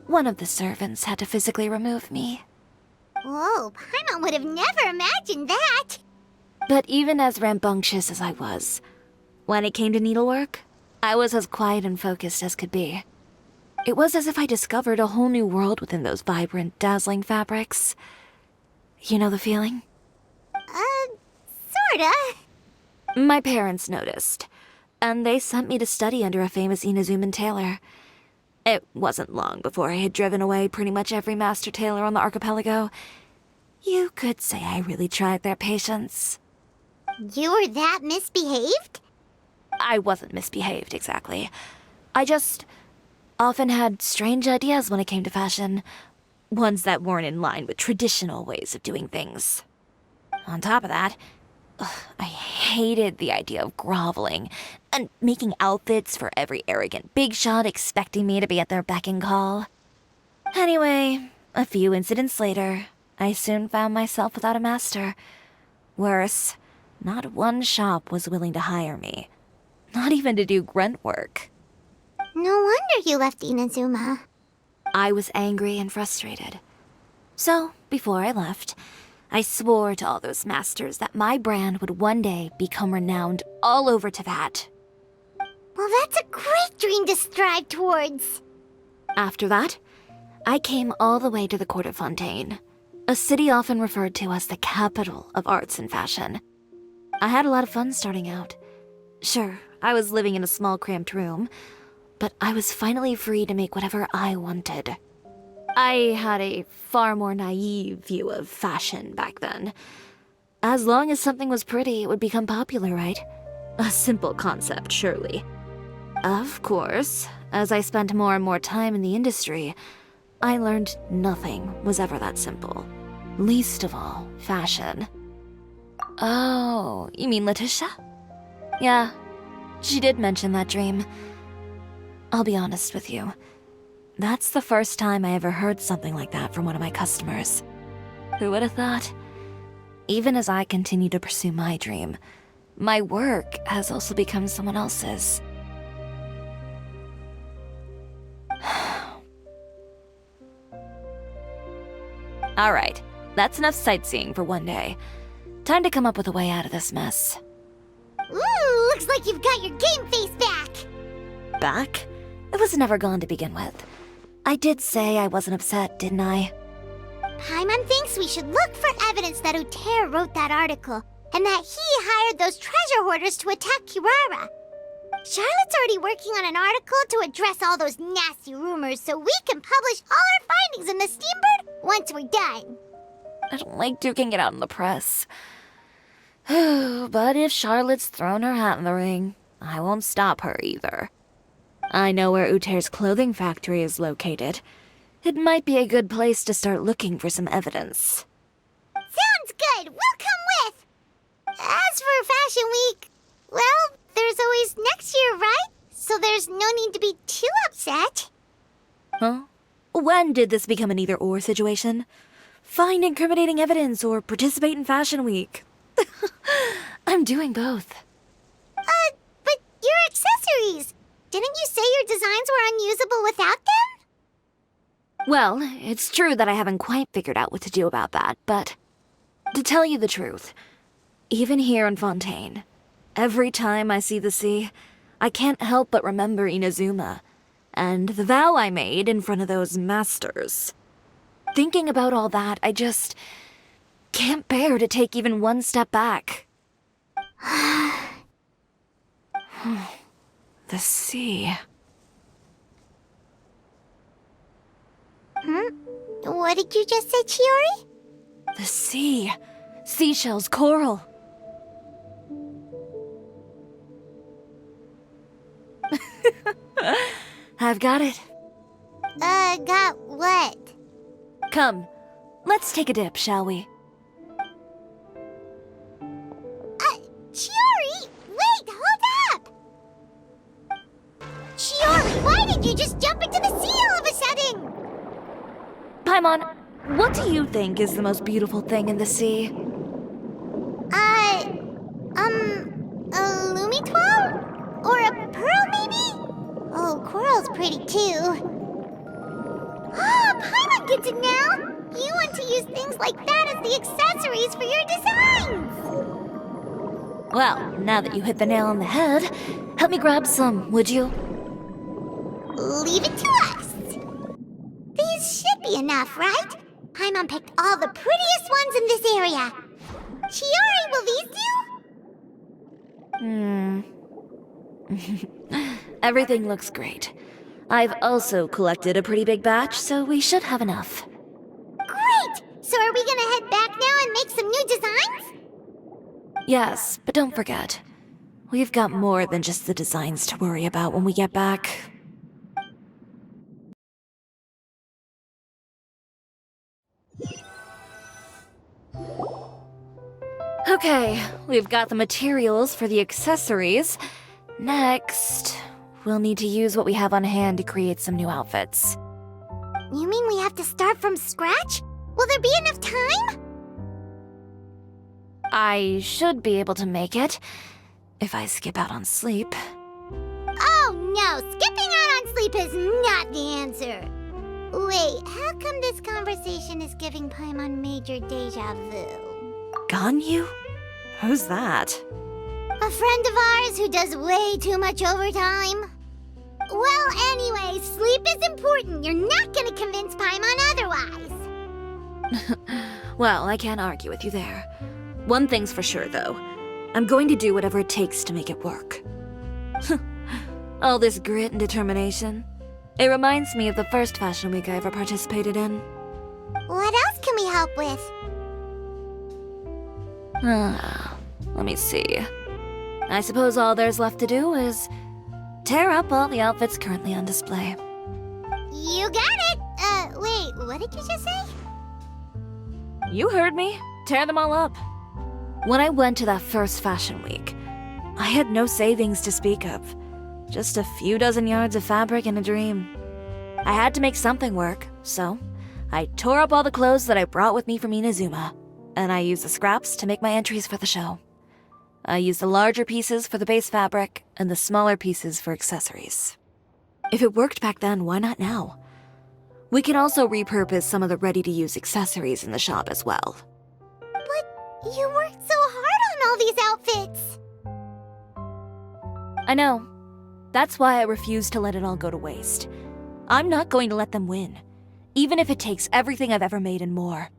One of the servants had to physically remove me. Whoa, Paimon would have never imagined that. But even as rambunctious as I was, when it came to needlework, I was as quiet and focused as could be. It was as if I discovered a whole new world within those vibrant, dazzling fabrics. You know the feeling? Sorta. My parents noticed, and they sent me to study under a famous Inazuman tailor. It wasn't long before I had driven away pretty much every master tailor on the archipelago. You could say I really tried their patience. You were that misbehaved? I wasn't misbehaved, exactly. I just often had strange ideas when it came to fashion. Ones that weren't in line with traditional ways of doing things. On top of that, I hated the idea of groveling and making outfits for every arrogant big shot expecting me to be at their beck and call. Anyway, a few incidents later, I soon found myself without a master. Worse, not one shop was willing to hire me. Not even to do grunt work. No wonder you left Inazuma. I was angry and frustrated. So, before I left, I swore to all those masters that my brand would one day become renowned all over Teyvat. Well, that's a great dream to strive towards. After that, I came all the way to the court of Fontaine, a city often referred to as the capital of arts and fashion. I had a lot of fun starting out. Sure, I was living in a small cramped room, but I was finally free to make whatever I wanted. I had a far more naive view of fashion back then. As long as something was pretty, it would become popular, right? A simple concept, surely. Of course, as I spent more and more time in the industry, I learned nothing was ever that simple. Least of all, fashion. Oh, you mean Letitia? Yeah, she did mention that dream. I'll be honest with you. That's the first time I ever heard something like that from one of my customers. Who would have thought? Even as I continue to pursue my dream, my work has also become someone else's. Alright, that's enough sightseeing for one day. Time to come up with a way out of this mess. Ooh, looks like you've got your game face back! Back? It was never gone to begin with. I did say I wasn't upset, didn't I? Paimon thinks we should look for evidence that Uter wrote that article, and that he hired those treasure hoarders to attack Kirara. Charlotte's already working on an article to address all those nasty rumors so we can publish all our findings in the Steambird once we're done. I don't like duking it out in the press. But if Charlotte's thrown her hat in the ring, I won't stop her either. I know where Uter's clothing factory is located. It might be a good place to start looking for some evidence. Sounds good! We'll come with! As for Fashion Week, well, there's always next year, right? So there's no need to be too upset. Huh? When did this become an either-or situation? Find incriminating evidence or participate in Fashion Week. I'm doing both. But your accessories! Didn't you say your designs were unusable without them? Well, it's true that I haven't quite figured out what to do about that, but to tell you the truth, even here in Fontaine, every time I see the sea, I can't help but remember Inazuma, and the vow I made in front of those masters. Thinking about all that, I just can't bear to take even one step back. The sea. What did you just say, Chiori? The sea. Seashells, coral. I've got it. Got what? Come, let's take a dip, shall we? Chiori! Wait, hold up! Chiori, why did you just jump into the sea all of a sudden? Paimon, what do you think is the most beautiful thing in the sea? A Lumitoile? Or a pearl, maybe? Oh, coral's pretty too. Ah, Paimon gets it now! You want to use things like that as the accessories for your designs! Well, now that you hit the nail on the head, help me grab some, would you? Leave it to us! These should be enough, right? Paimon picked all the prettiest ones in this area. Chiori, will these do? Everything looks great. I've also collected a pretty big batch, so we should have enough. Great! So are we gonna head back now and make some new designs? Yes, but don't forget, we've got more than just the designs to worry about when we get back. Okay, we've got the materials for the accessories. Next, we'll need to use what we have on hand to create some new outfits. You mean we have to start from scratch? Will there be enough time? I should be able to make it, if I skip out on sleep. Oh no, skipping out on sleep is not the answer. Wait, how come this conversation is giving Paimon major deja vu? Ganyu? Who's that? A friend of ours who does way too much overtime. Well, anyway, sleep is important. You're not gonna convince Paimon otherwise. Well, I can't argue with you there. One thing's for sure, though. I'm going to do whatever it takes to make it work. All this grit and determination. It reminds me of the first Fashion Week I ever participated in. What else can we help with? Let me see. I suppose all there's left to do is tear up all the outfits currently on display. You got it! Wait, what did you just say? You heard me. Tear them all up. When I went to that first fashion week, I had no savings to speak of. Just a few dozen yards of fabric and a dream. I had to make something work, so I tore up all the clothes that I brought with me from Inazuma, and I used the scraps to make my entries for the show. I used the larger pieces for the base fabric and the smaller pieces for accessories. If it worked back then, why not now? We can also repurpose some of the ready-to-use accessories in the shop as well. But you worked so hard on all these outfits! I know. That's why I refuse to let it all go to waste. I'm not going to let them win, even if it takes everything I've ever made and more.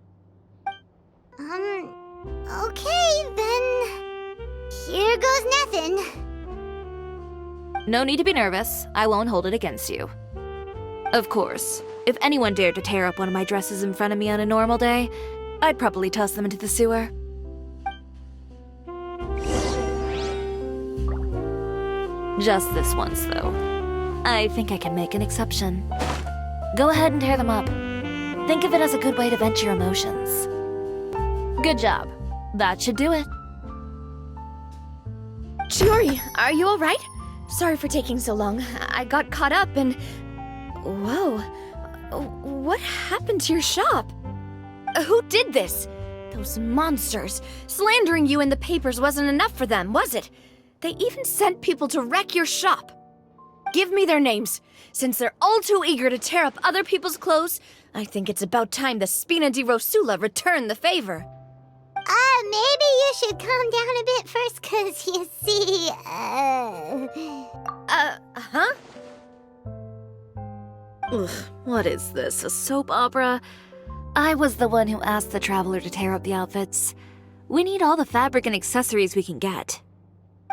Okay, then... Here goes nothing. No need to be nervous. I won't hold it against you. Of course, if anyone dared to tear up one of my dresses in front of me on a normal day, I'd probably toss them into the sewer. Just this once, though. I think I can make an exception. Go ahead and tear them up. Think of it as a good way to vent your emotions. Good job. That should do it. Chiori, are you alright? Sorry for taking so long. I got caught up and... Whoa. What happened to your shop? Who did this? Those monsters. Slandering you in the papers wasn't enough for them, was it? They even sent people to wreck your shop. Give me their names. Since they're all too eager to tear up other people's clothes, I think it's about time the Spina di Rosula return the favor. Maybe you should calm down a bit first, 'cause you see, huh? Ugh, what is this, a soap opera? I was the one who asked the traveler to tear up the outfits. We need all the fabric and accessories we can get.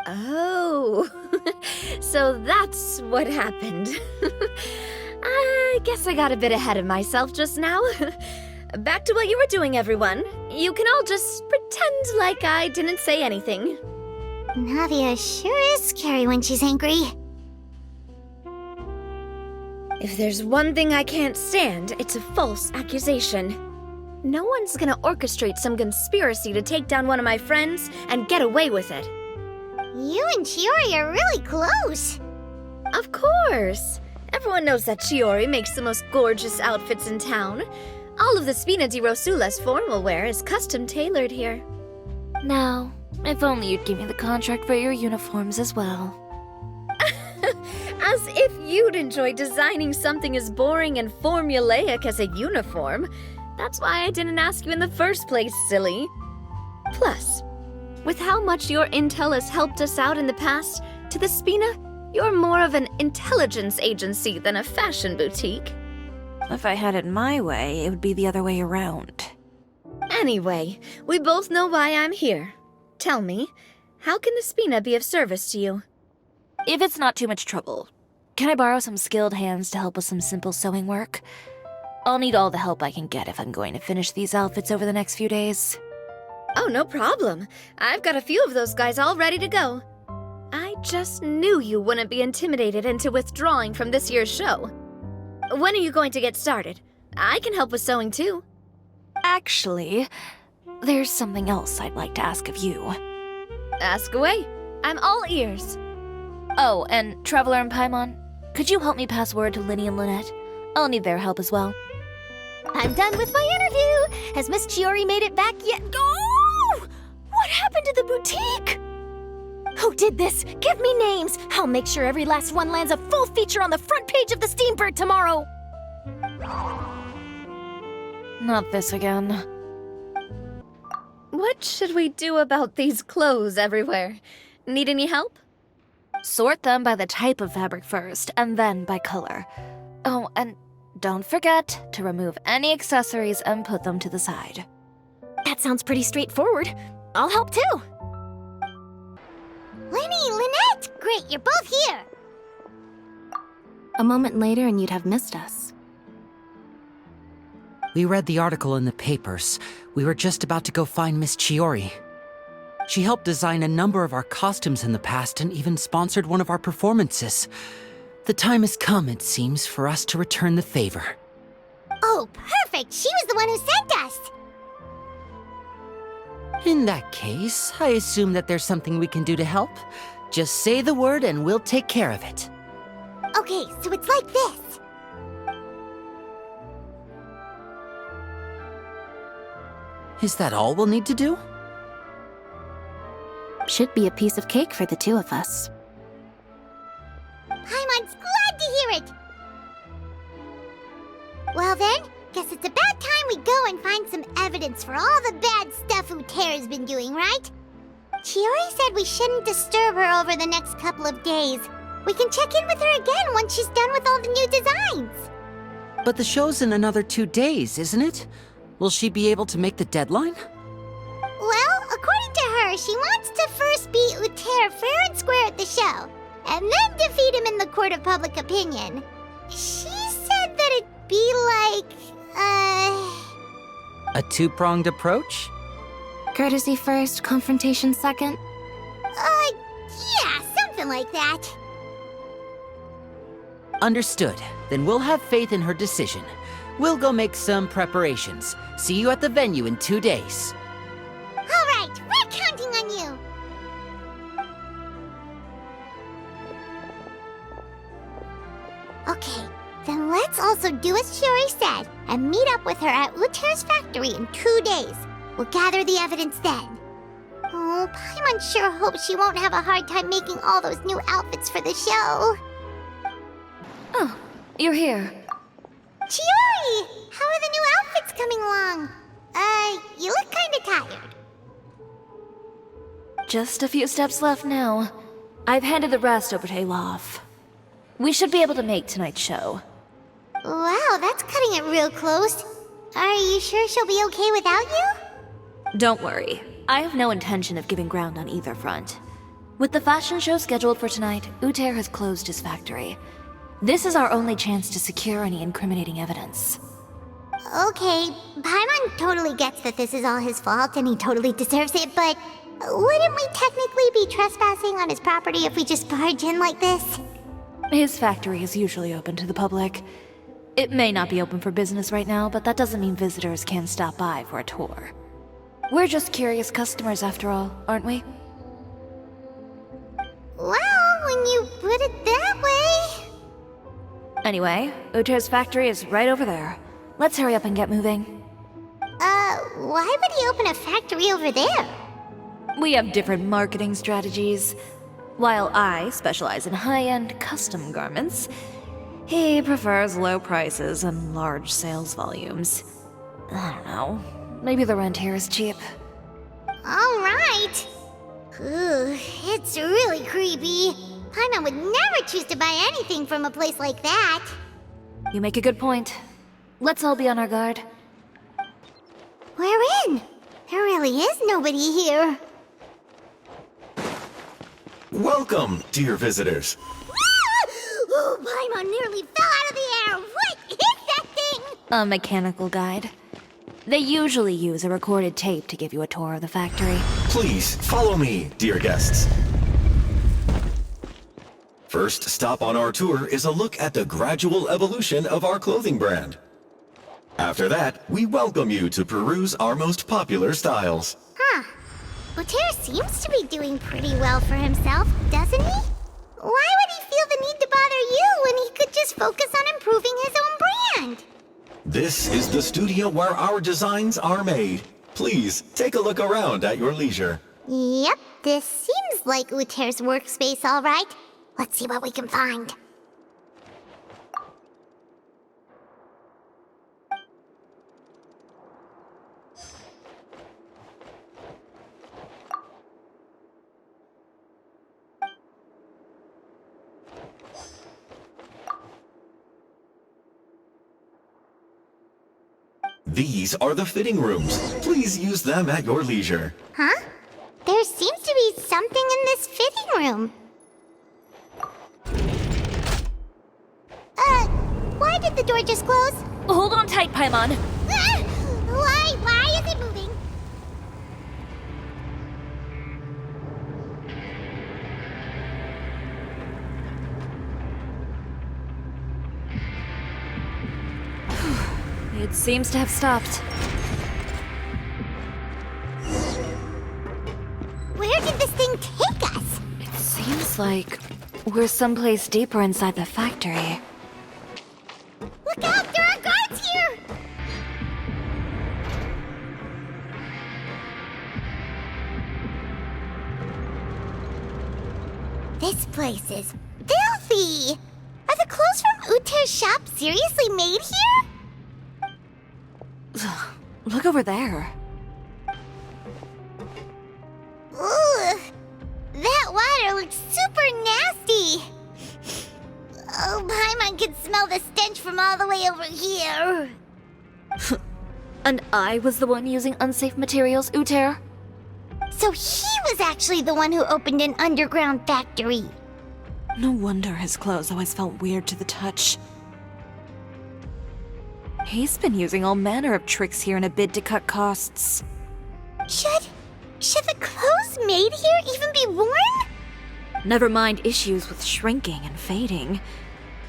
Oh, so that's what happened. I guess I got a bit ahead of myself just now. Back to what you were doing, everyone. You can all just pretend like I didn't say anything. Navia sure is scary when she's angry. If there's one thing I can't stand, it's a false accusation. No one's gonna orchestrate some conspiracy to take down one of my friends and get away with it. You and Chiori are really close. Of course. Everyone knows that Chiori makes the most gorgeous outfits in town. All of the Spina di Rosula's formal wear is custom tailored here. Now, if only you'd give me the contract for your uniforms as well. As if you'd enjoy designing something as boring and formulaic as a uniform. That's why I didn't ask you in the first place, silly. Plus, with how much your intel has helped us out in the past, to the Spina, you're more of an intelligence agency than a fashion boutique. If I had it my way, it would be the other way around. Anyway, we both know why I'm here. Tell me, how can the Spina be of service to you? If it's not too much trouble, can I borrow some skilled hands to help with some simple sewing work? I'll need all the help I can get if I'm going to finish these outfits over the next few days. Oh, no problem. I've got a few of those guys all ready to go. I just knew you wouldn't be intimidated into withdrawing from this year's show. When are you going to get started? I can help with sewing too. Actually, there's something else I'd like to ask of you. Ask away. I'm all ears. Oh, and Traveler and Paimon, could you help me pass word to Linny and Lynette? I'll need their help as well. I'm done with my interview. Has Miss Chiori made it back yet? Oh! What happened to the boutique? Who did this? Give me names. I'll make sure every last one lands a full feature on the front page of the Steambird tomorrow. Not this again. What should we do about these clothes everywhere? Need any help? Sort them by the type of fabric first, and then by color. Oh, and don't forget to remove any accessories and put them to the side. That sounds pretty straightforward. I'll help too. Lenny, Lynette! Great, you're both here! A moment later and you'd have missed us. We read the article in the papers. We were just about to go find Miss Chiori. She helped design a number of our costumes in the past and even sponsored one of our performances. The time has come, it seems, for us to return the favor. Oh, perfect! She was the one who sent us! In that case, I assume that there's something we can do to help. Just say the word and we'll take care of it. Okay, so it's like this. Is that all we'll need to do? Should be a piece of cake for the two of us. Paimon's glad to hear it! Well then, guess it's about time we go and find some evidence for all the bad stuff Uter's been doing, right? Chiori said we shouldn't disturb her over the next couple of days. We can check in with her again once she's done with all the new designs. But the show's in another 2 days, isn't it? Will she be able to make the deadline? Well, according to her, she wants to first beat Uter fair and square at the show, and then defeat him in the court of public opinion. She said that it'd be like, A two-pronged approach? Courtesy first, confrontation second? Yeah, something like that. Understood. Then we'll have faith in her decision. We'll go make some preparations. See you at the venue in 2 days. All right, we're counting on you. Okay, then let's also do as Chiori said and meet up with her at Uter's factory in 2 days. We'll gather the evidence then. Oh, Paimon sure hopes she won't have a hard time making all those new outfits for the show. Oh, you're here. Chiori! How are the new outfits coming along? You look kinda tired. Just a few steps left now. I've handed the rest over to Olaf. We should be able to make tonight's show. Wow, that's cutting it real close. Are you sure she'll be okay without you? Don't worry. I have no intention of giving ground on either front. With the fashion show scheduled for tonight, Uter has closed his factory. This is our only chance to secure any incriminating evidence. Okay, Paimon totally gets that this is all his fault and he totally deserves it, but wouldn't we technically be trespassing on his property if we just barge in like this? His factory is usually open to the public. It may not be open for business right now, but that doesn't mean visitors can't stop by for a tour. We're just curious customers after all, aren't we? Well, when you put it that way... Anyway, Uter's factory is right over there. Let's hurry up and get moving. Why would he open a factory over there? We have different marketing strategies. While I specialize in high-end custom garments, he prefers low prices and large sales volumes. I don't know. Maybe the rent here is cheap. All right. Ooh, it's really creepy. Paimon would never choose to buy anything from a place like that. You make a good point. Let's all be on our guard. We're in. There really is nobody here. Welcome, dear visitors. Oh, Paimon nearly fell out of the air. What is that thing? A mechanical guide. They usually use a recorded tape to give you a tour of the factory. Please, follow me, dear guests. First stop on our tour is a look at the gradual evolution of our clothing brand. After that, we welcome you to peruse our most popular styles. Huh. Uter seems to be doing pretty well for himself, doesn't he? Why would he feel the need to bother you when he could just focus on improving his own brand? This is the studio where our designs are made. Please, take a look around at your leisure. Yep, this seems like Uter's workspace, all right. Let's see what we can find. These are the fitting rooms. Please use them at your leisure. Huh? There seems to be something in this fitting room. Why did the door just close? Hold on tight, Paimon. Ah! Why is it moving? It seems to have stopped. Looks like we're someplace deeper inside the factory. Look out! There are guards here! This place is filthy! Are the clothes from Uter's shop seriously made here? Look over there. Ugh! That water looks super nasty! Oh, Paimon can smell the stench from all the way over here. And I was the one using unsafe materials, Uter? So he was actually the one who opened an underground factory. No wonder his clothes always felt weird to the touch. He's been using all manner of tricks here in a bid to cut costs. Should the clothes made here even be worn? Never mind issues with shrinking and fading.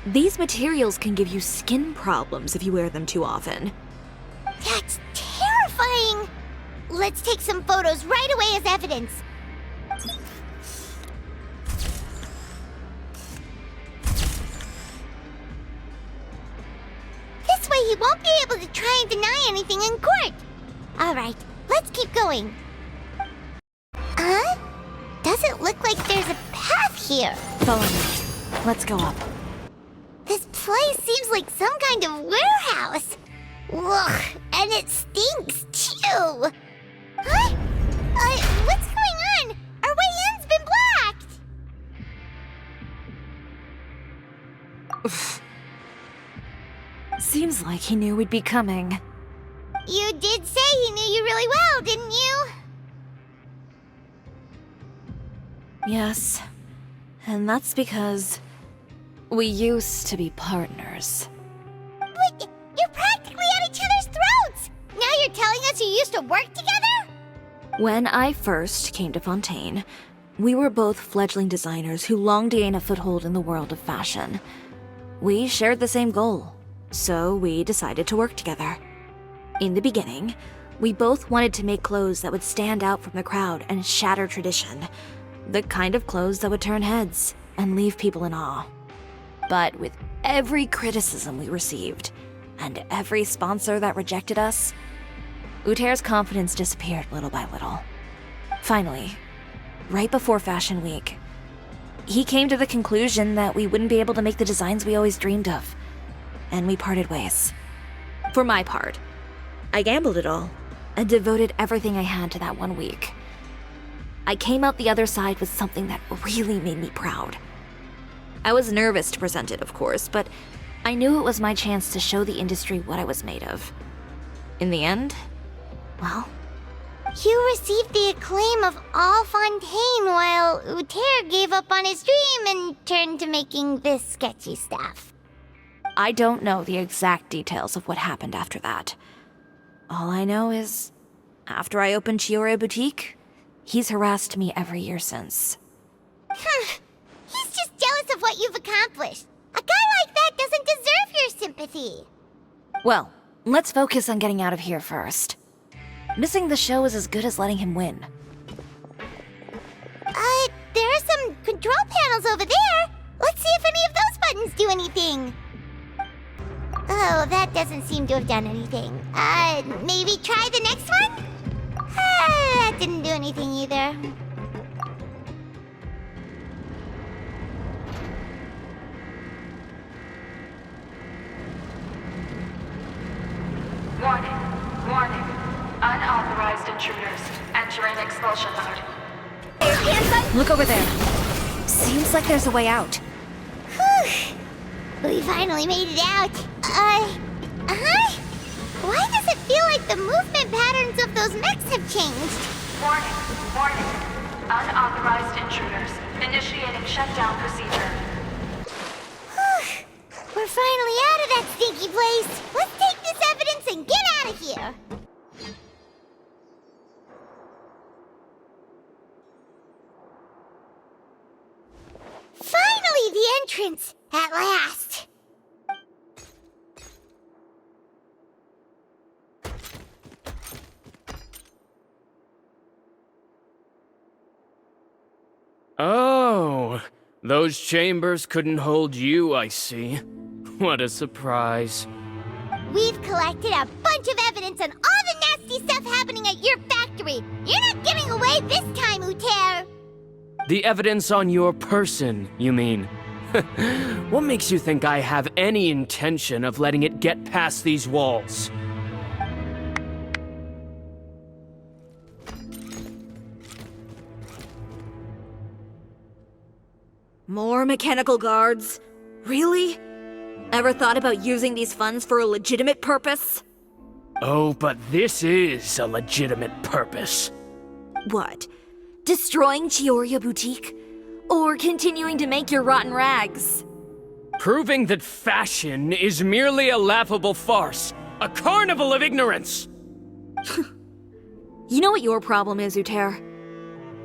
These materials can give you skin problems if you wear them too often. That's terrifying! Let's take some photos right away as evidence. This way he won't be able to try and deny anything in court. Alright, let's keep going. Doesn't look like there's a path here. Follow me. Let's go up. This place seems like some kind of warehouse. Ugh, and it stinks too. Huh? What's going on? Our way in's been blocked. Seems like he knew we'd be coming. You did say he knew you really well, didn't you? Yes. And that's because we used to be partners. But you're practically at each other's throats! Now you're telling us you used to work together? When I first came to Fontaine, we were both fledgling designers who longed to gain a foothold in the world of fashion. We shared the same goal, so we decided to work together. In the beginning, we both wanted to make clothes that would stand out from the crowd and shatter tradition. The kind of clothes that would turn heads and leave people in awe. But with every criticism we received, and every sponsor that rejected us, Uter's confidence disappeared little by little. Finally, right before Fashion Week, he came to the conclusion that we wouldn't be able to make the designs we always dreamed of, and we parted ways. For my part, I gambled it all and devoted everything I had to that 1 week. I came out the other side with something that really made me proud. I was nervous to present it, of course, but I knew it was my chance to show the industry what I was made of. In the end, well, You received the acclaim of all Fontaine while Uter gave up on his dream and turned to making this sketchy stuff. I don't know the exact details of what happened after that. All I know is, after I opened Chiori Boutique, he's harassed me every year since. He's just jealous of what you've accomplished. A guy like that doesn't deserve your sympathy. Well, let's focus on getting out of here first. Missing the show is as good as letting him win. There are some control panels over there. Let's see if any of those buttons do anything. Oh, that doesn't seem to have done anything. Maybe try the next one? That didn't do anything either. Warning. Warning. Unauthorized intruders entering expulsion mode. Look over there. Seems like there's a way out. Whew. We finally made it out. Why does it feel like the movement patterns of those mechs have changed? Warning. Warning. Unauthorized intruders initiating shutdown procedure. Whew. We're finally out of that stinky place. Let's take this evidence and get out of here. Finally, the entrance! At last! Oh, Those chambers couldn't hold you, I see. What a surprise. We've collected a bunch of evidence on all the nasty stuff happening at your factory. You're not getting away this time, Uter. The evidence on your person, you mean? What makes you think I have any intention of letting it get past these walls? More mechanical guards? Really? Ever thought about using these funds for a legitimate purpose? Oh, but this is a legitimate purpose. What? Destroying Chiori Boutique? Or continuing to make your rotten rags? Proving that fashion is merely a laughable farce. A carnival of ignorance! You know what your problem is, Uter?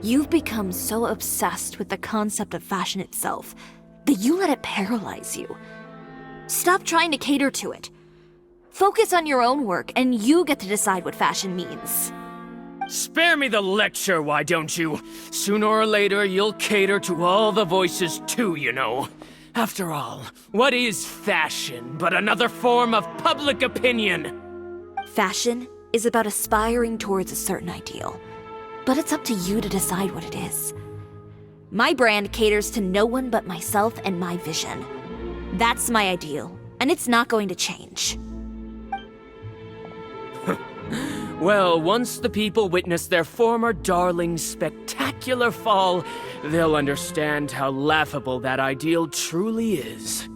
You've become so obsessed with the concept of fashion itself that you let it paralyze you. Stop trying to cater to it. Focus on your own work, and you get to decide what fashion means. Spare me the lecture, why don't you? Sooner or later, you'll cater to all the voices too, you know. After all, what is fashion but another form of public opinion? Fashion is about aspiring towards a certain ideal, but it's up to you to decide what it is. My brand caters to no one but myself and my vision. That's my ideal, and it's not going to change. Well, once the people witness their former darling's spectacular fall, they'll understand how laughable that ideal truly is.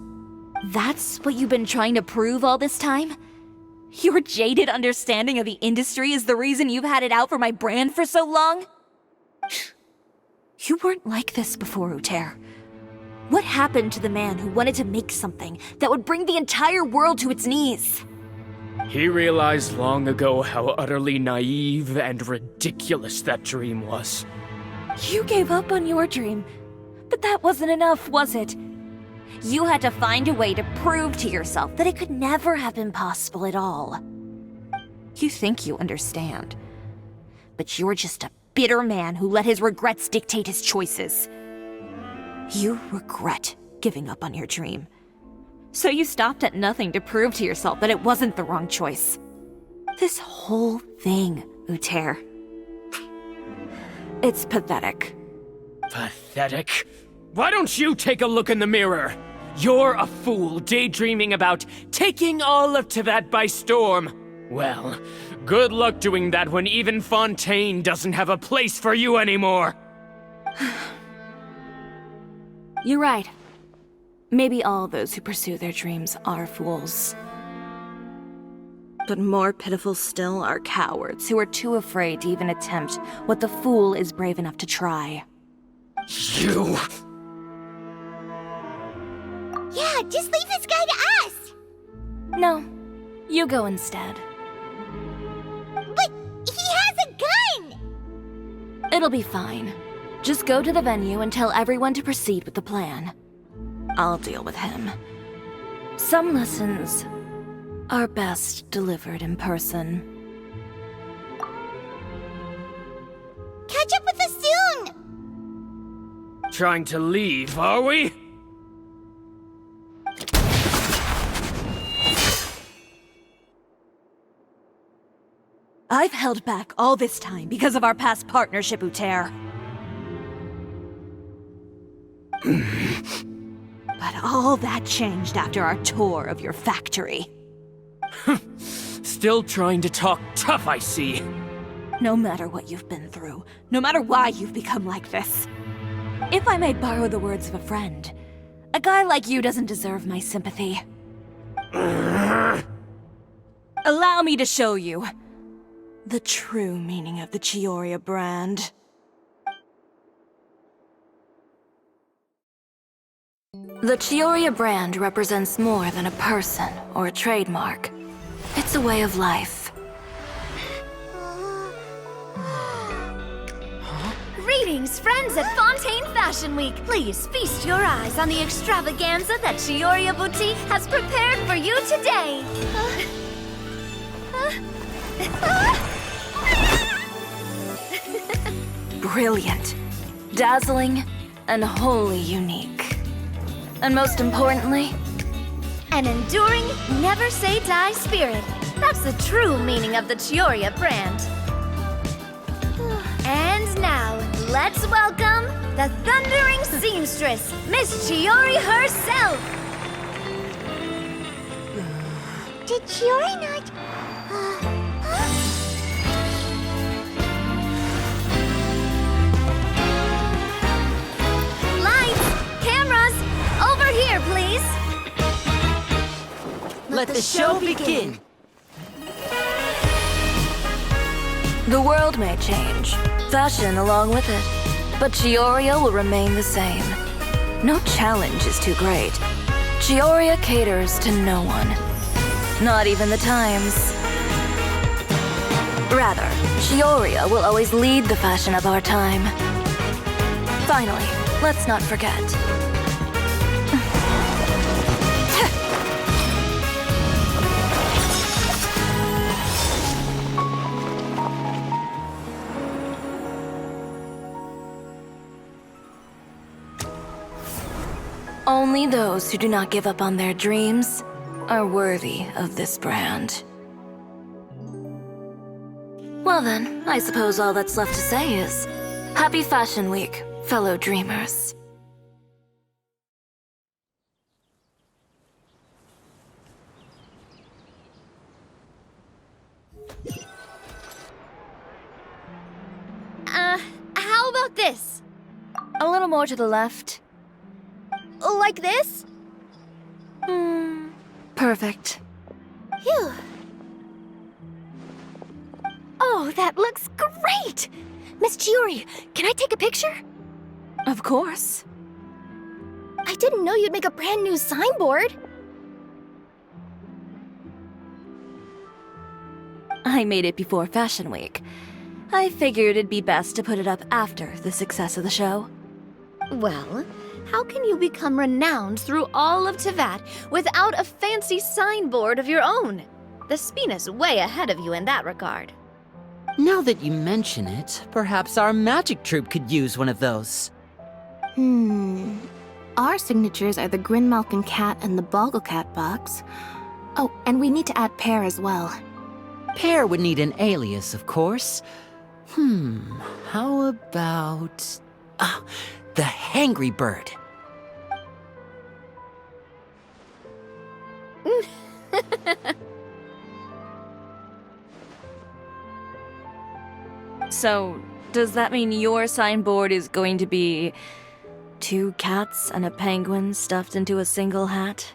That's what you've been trying to prove all this time? Your jaded understanding of the industry is the reason you've had it out for my brand for so long? You weren't like this before, Uter. What happened to the man who wanted to make something that would bring the entire world to its knees? He realized long ago how utterly naive and ridiculous that dream was. You gave up on your dream, but that wasn't enough, was it? You had to find a way to prove to yourself that it could never have been possible at all. You think you understand, but you're just a bitter man who let his regrets dictate his choices. You regret giving up on your dream. So you stopped at nothing to prove to yourself that it wasn't the wrong choice. This whole thing, Uter. It's pathetic. Pathetic? Why don't you take a look in the mirror? You're a fool daydreaming about taking all of Teyvat by storm. Well, good luck doing that when even Fontaine doesn't have a place for you anymore. You're right. Maybe all those who pursue their dreams are fools. But more pitiful still are cowards who are too afraid to even attempt what the fool is brave enough to try. You! Yeah, just leave this guy to us! No, you go instead. But he has a gun! It'll be fine. Just go to the venue and tell everyone to proceed with the plan. I'll deal with him. Some lessons are best delivered in person. Catch up with us soon! Trying to leave, are we? I've held back all this time because of our past partnership, Uter. But all that changed after our tour of your factory. Still trying to talk tough, I see. No matter what you've been through, no matter why you've become like this. If I may borrow the words of a friend, a guy like you doesn't deserve my sympathy. Allow me to show you the true meaning of the Chiori brand. The Cisoria brand represents more than a person or a trademark. It's a way of life. Greetings, friends at Fontaine Fashion Week. Please feast your eyes on the extravaganza that Chiori Boutique has prepared for you today. Brilliant, dazzling, and wholly unique. And most importantly, An enduring, never-say-die spirit. That's the true meaning of the Chioria brand. And now, let's welcome the thundering seamstress, Miss Chiori herself! Did Chiori not... Lights! Cameras! Over here, please! Let the show begin! the world may change, fashion along with it, but Chioria will remain the same. No challenge is too great. Chioria caters to no one. Not even the times. Rather, Chioria will always lead the fashion of our time. Finally, let's not forget. Only those who do not give up on their dreams are worthy of this brand. Well then, I suppose all that's left to say is, Happy Fashion Week, fellow dreamers. How about this? A little more to the left. Like this? Perfect. Phew. Oh, that looks great! Miss Chiori, can I take a picture? Of course. I didn't know you'd make a brand new signboard. I made it before Fashion Week. I figured it'd be best to put it up after the success of the show. Well, how can you become renowned through all of Tevat without a fancy signboard of your own? The Spina's way ahead of you in that regard. Now that you mention it, perhaps our magic troupe could use one of those. Our signatures are the Grinmalkin cat and the Bogglecat box. Oh, and we need to add Pear as well. Pear would need an alias, of course. How about... the Hangry Bird. So, does that mean your signboard is going to be 2 cats and a penguin stuffed into a single hat?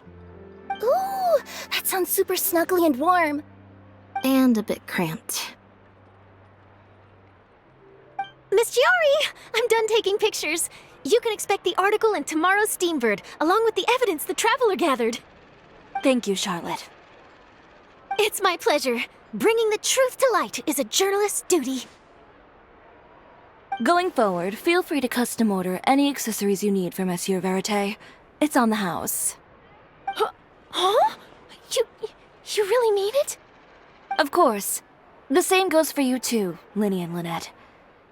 Ooh, that sounds super snuggly and warm. And a bit cramped. Miss Chiori, I'm done taking pictures. You can expect the article in tomorrow's Steambird, along with the evidence the Traveler gathered. Thank you, Charlotte. It's my pleasure. Bringing the truth to light is a journalist's duty. Going forward, feel free to custom order any accessories you need for Monsieur Verite. It's on the house. Huh? You really mean it? Of course. The same goes for you too, Linny and Lynette.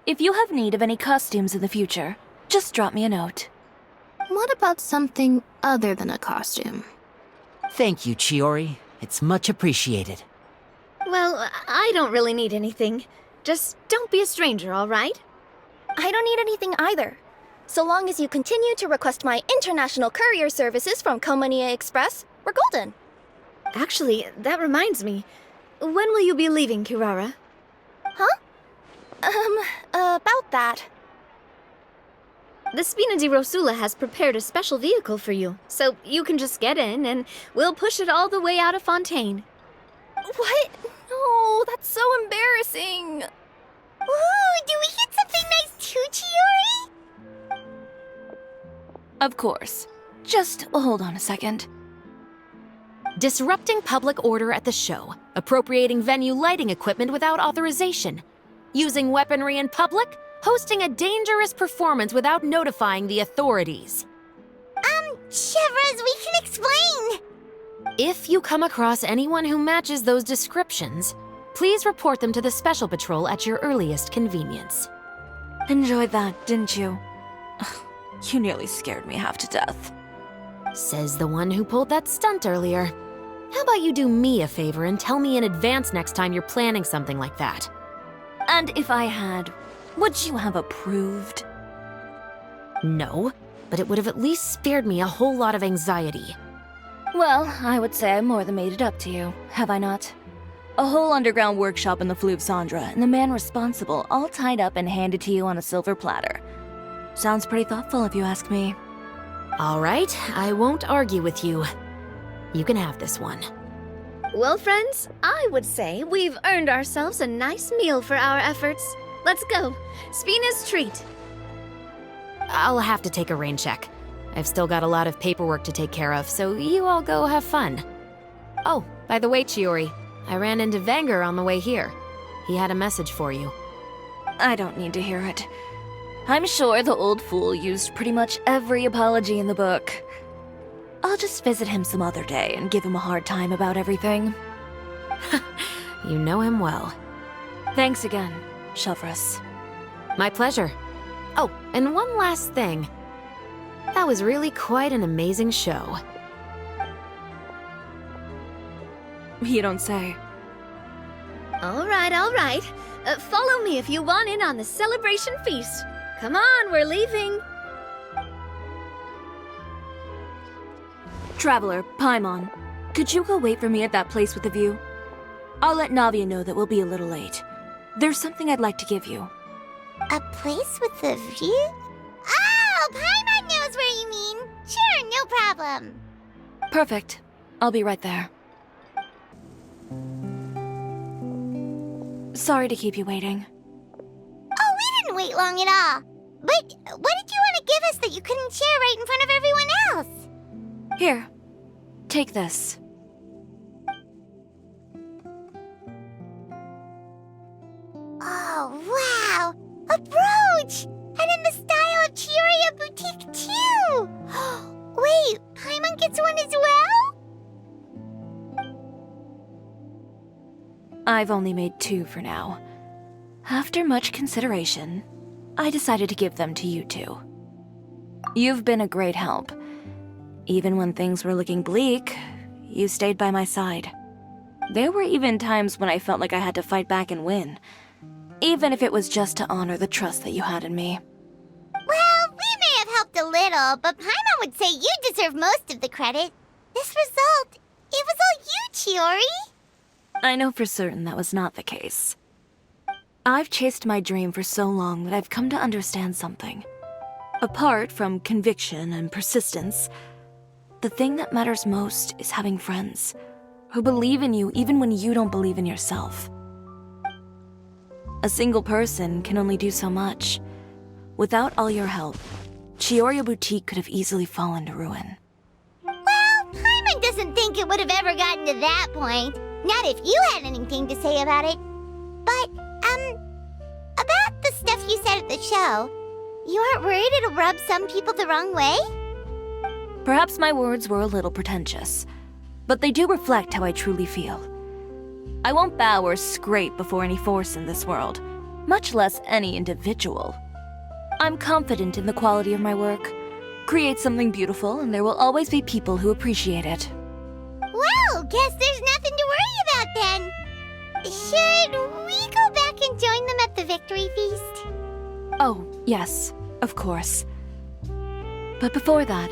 If you have need of any costumes in the future, just drop me a note. What about something other than a costume? Thank you, Chiori. It's much appreciated. Well, I don't really need anything. Just don't be a stranger, all right? I don't need anything either. So long as you continue to request my international courier services from Komania Express, we're golden. Actually, that reminds me. When will you be leaving, Kirara? Huh? About that. The Spina di Rosula has prepared a special vehicle for you, so you can just get in and we'll push it all the way out of Fontaine. What? No, that's so embarrassing. Ooh, do we get something nice too, Chiori? Of course. Just hold on a second. Disrupting public order at the show, appropriating venue lighting equipment without authorization, using weaponry in public, hosting a dangerous performance without notifying the authorities. Chevras, we can explain! If you come across anyone who matches those descriptions, please report them to the Special Patrol at your earliest convenience. Enjoyed that, didn't you? You nearly scared me half to death. Says the one who pulled that stunt earlier. How about you do me a favor and tell me in advance next time you're planning something like that? And if I had, would you have approved? No, but it would have at least spared me a whole lot of anxiety. Well, I would say I more than made it up to you, have I not? A whole underground workshop in the Fleuve Sandra, and the man responsible all tied up and handed to you on a silver platter. Sounds pretty thoughtful if you ask me. All right, I won't argue with you. You can have this one. Well, friends, I would say we've earned ourselves a nice meal for our efforts. Let's go. Spina's treat. I'll have to take a rain check. I've still got a lot of paperwork to take care of, so you all go have fun. Oh, by the way, Chiori, I ran into Vanger on the way here. He had a message for you. I don't need to hear it. I'm sure the old fool used pretty much every apology in the book. I'll just visit him some other day and give him a hard time about everything. You know him well. Thanks again, Shelvrus. My pleasure. Oh, and one last thing. That was really quite an amazing show. You don't say. All right, all right. Follow me if you want in on the celebration feast. Come on, we're leaving. Traveler, Paimon, could you go wait for me at that place with the view? I'll let Navia know that we'll be a little late. There's something I'd like to give you. A place with a view? Oh, Paimon knows where you mean. Sure, no problem. Perfect. I'll be right there. Sorry to keep you waiting. Oh, we didn't wait long at all. But what did you want to give us that you couldn't share right in front of everyone else? Here, take this. Oh, wow! A brooch! And in the style of Chiori Boutique, too! Wait, Paimon gets one as well? I've only made 2 for now. After much consideration, I decided to give them to you two. You've been a great help. Even when things were looking bleak, you stayed by my side. There were even times when I felt like I had to fight back and win, even if it was just to honor the trust that you had in me. Well, we may have helped a little, but Paimon would say you deserve most of the credit. This result, it was all you, Chiori. I know for certain that was not the case. I've chased my dream for so long that I've come to understand something. Apart from conviction and persistence, the thing that matters most is having friends who believe in you even when you don't believe in yourself. A single person can only do so much. Without all your help, Chiori Boutique could have easily fallen to ruin. Well, Paimon doesn't think it would have ever gotten to that point. Not if you had anything to say about it. But, about the stuff you said at the show, you aren't worried it'll rub some people the wrong way? Perhaps my words were a little pretentious, but they do reflect how I truly feel. I won't bow or scrape before any force in this world, much less any individual. I'm confident in the quality of my work. Create something beautiful, and there will always be people who appreciate it. Well, guess there's nothing to worry about then. Should we go back and join them at the victory feast? Oh, yes, of course. But before that,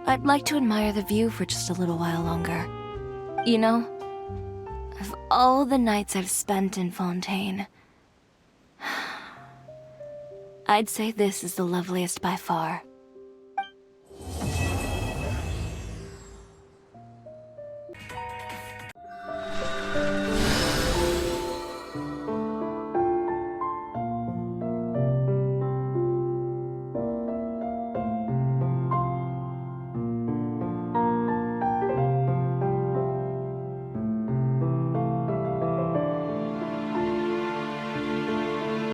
I'd like to admire the view for just a little while longer. You know, of all the nights I've spent in Fontaine, I'd say this is the loveliest by far.